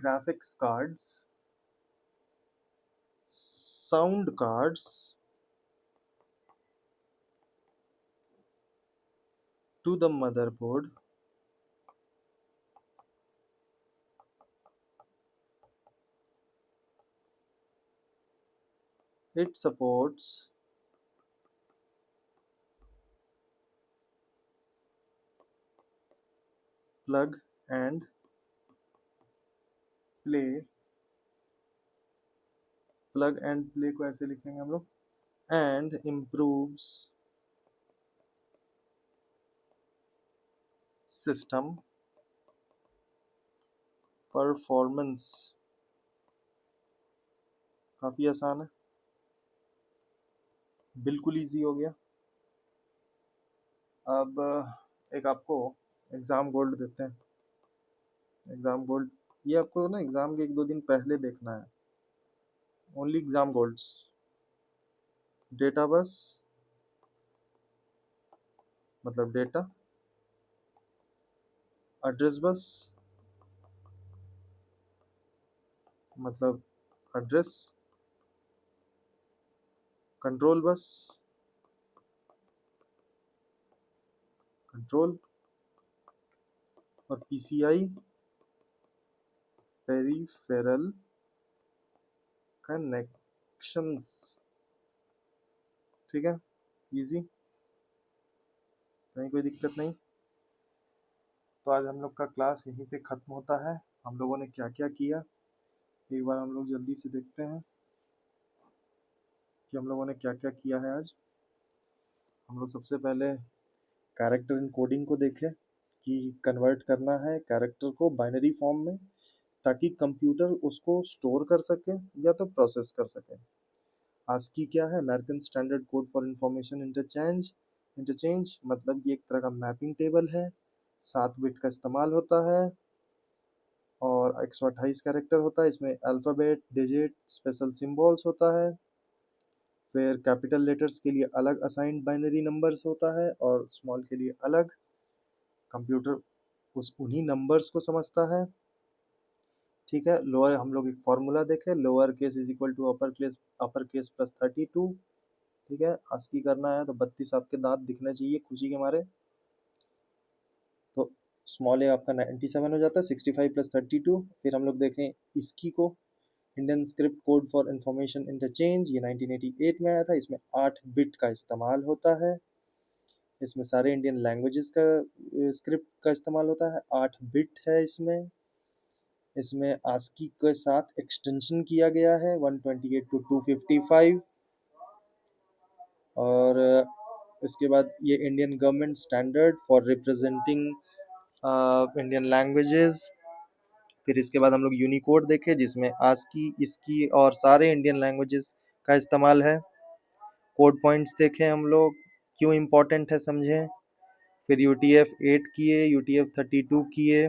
graphics cards, sound cards to the motherboard It supports plug and play, plug and play को ऐसे लिखेंगे हम लोग, and improves system performance। काफी आसान है, बिल्कुल इजी हो गया। अब एक आपको एग्जाम गोल्ड देते हैं। एग्जाम गोल्ड ये आपको ना एग्जाम के 1-2 दिन पहले देखना है, ओनली एग्जाम गोल्ड्स। डेटा बस मतलब डेटा, एड्रेस बस मतलब एड्रेस, कंट्रोल बस कंट्रोल, और पीसीआई पेरिफेरल कनेक्शंस। ठीक है, इजी, कहीं कोई दिक्कत नहीं। तो आज हम लोग का क्लास यहीं पे खत्म होता है। हम लोगों ने क्या क्या किया एक बार हम लोग जल्दी से देखते हैं कि हम लोगों ने क्या क्या किया है आज। हम लोग सबसे पहले कैरेक्टर इनकोडिंग को देखें कि कन्वर्ट करना है कैरेक्टर को बाइनरी फॉर्म में ताकि कंप्यूटर उसको स्टोर कर सके या तो प्रोसेस कर सके। आस्की क्या है? American standard code for information interchange. Interchange मतलब ये एक तरह का मैपिंग टेबल है, 7 बिट का इस्तेमाल होता है और 128 कैरेक्टर होता है। इसमें अल्फ़ाबेट, डिजिट, स्पेशल सिंबल्स होता है। फिर कैपिटल लेटर्स के लिए अलग असाइंड बाइनरी नंबर्स होता है और स्मॉल के लिए अलग। कंप्यूटर उस उन्हीं नंबर्स को समझता है। ठीक है, लोअर हम लोग एक फॉर्मूला देखें, lower case is equal to upper case plus 32। ठीक है, आस्की करना है तो 32 आपके दांत दिखने चाहिए खुशी के मारे। तो स्मॉल ए आपका 97 हो जाता है, 65 प्लस 32। फिर हम लोग देखें इसकी को, Indian script code for information interchange, ये 1988 में आया था। इसमें 8 बिट का इस्तेमाल होता है। इसमें सारे इंडियन लैंग्वेजेस का स्क्रिप्ट का इस्तेमाल होता है, 8 बिट है इसमें। इसमें आस्की के साथ एक्सटेंशन किया गया है 128 टू 255। और इसके बाद ये Indian government standard for representing Indian languages. फिर इसके बाद हम लोग यूनिकोड देखे जिसमें आस्की, इसकी और सारे इंडियन लैंग्वेजेस का इस्तेमाल है। कोड पॉइंट्स देखे हम लोग, क्यों इम्पोर्टेंट है समझें। फिर यूटीएफ 8 किए, यूटीएफ 32 किए।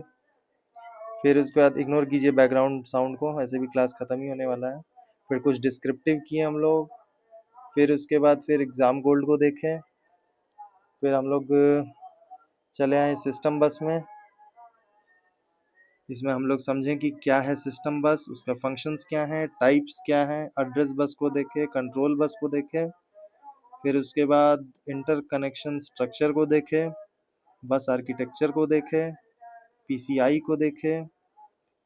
फिर उसके बाद इग्नोर कीजिए बैकग्राउंड साउंड को, ऐसे भी क्लास खत्म ही होने वाला है। फिर कुछ डिस्क्रिप्टिव किए हम लोग। फिर उसके बाद फिर एग्जाम गोल्ड को देखें। फिर हम लोग चले आए सिस्टम बस में। इसमें हम लोग समझें कि क्या है सिस्टम बस, उसका फंक्शंस क्या हैं, टाइप्स क्या हैं। एड्रेस बस को देखें, कंट्रोल बस को देखें। फिर उसके बाद इंटर कनेक्शन स्ट्रक्चर को देखें, बस आर्किटेक्चर को देखें, पीसीआई को देखें,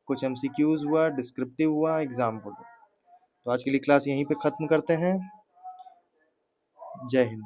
कुछ एमसीक्यूज हुआ, डिस्क्रिप्टिव हुआ, एग्जाम को। तो आज के लिए क्लास यहीं पे ख़त्म करते हैं। जय हिंद।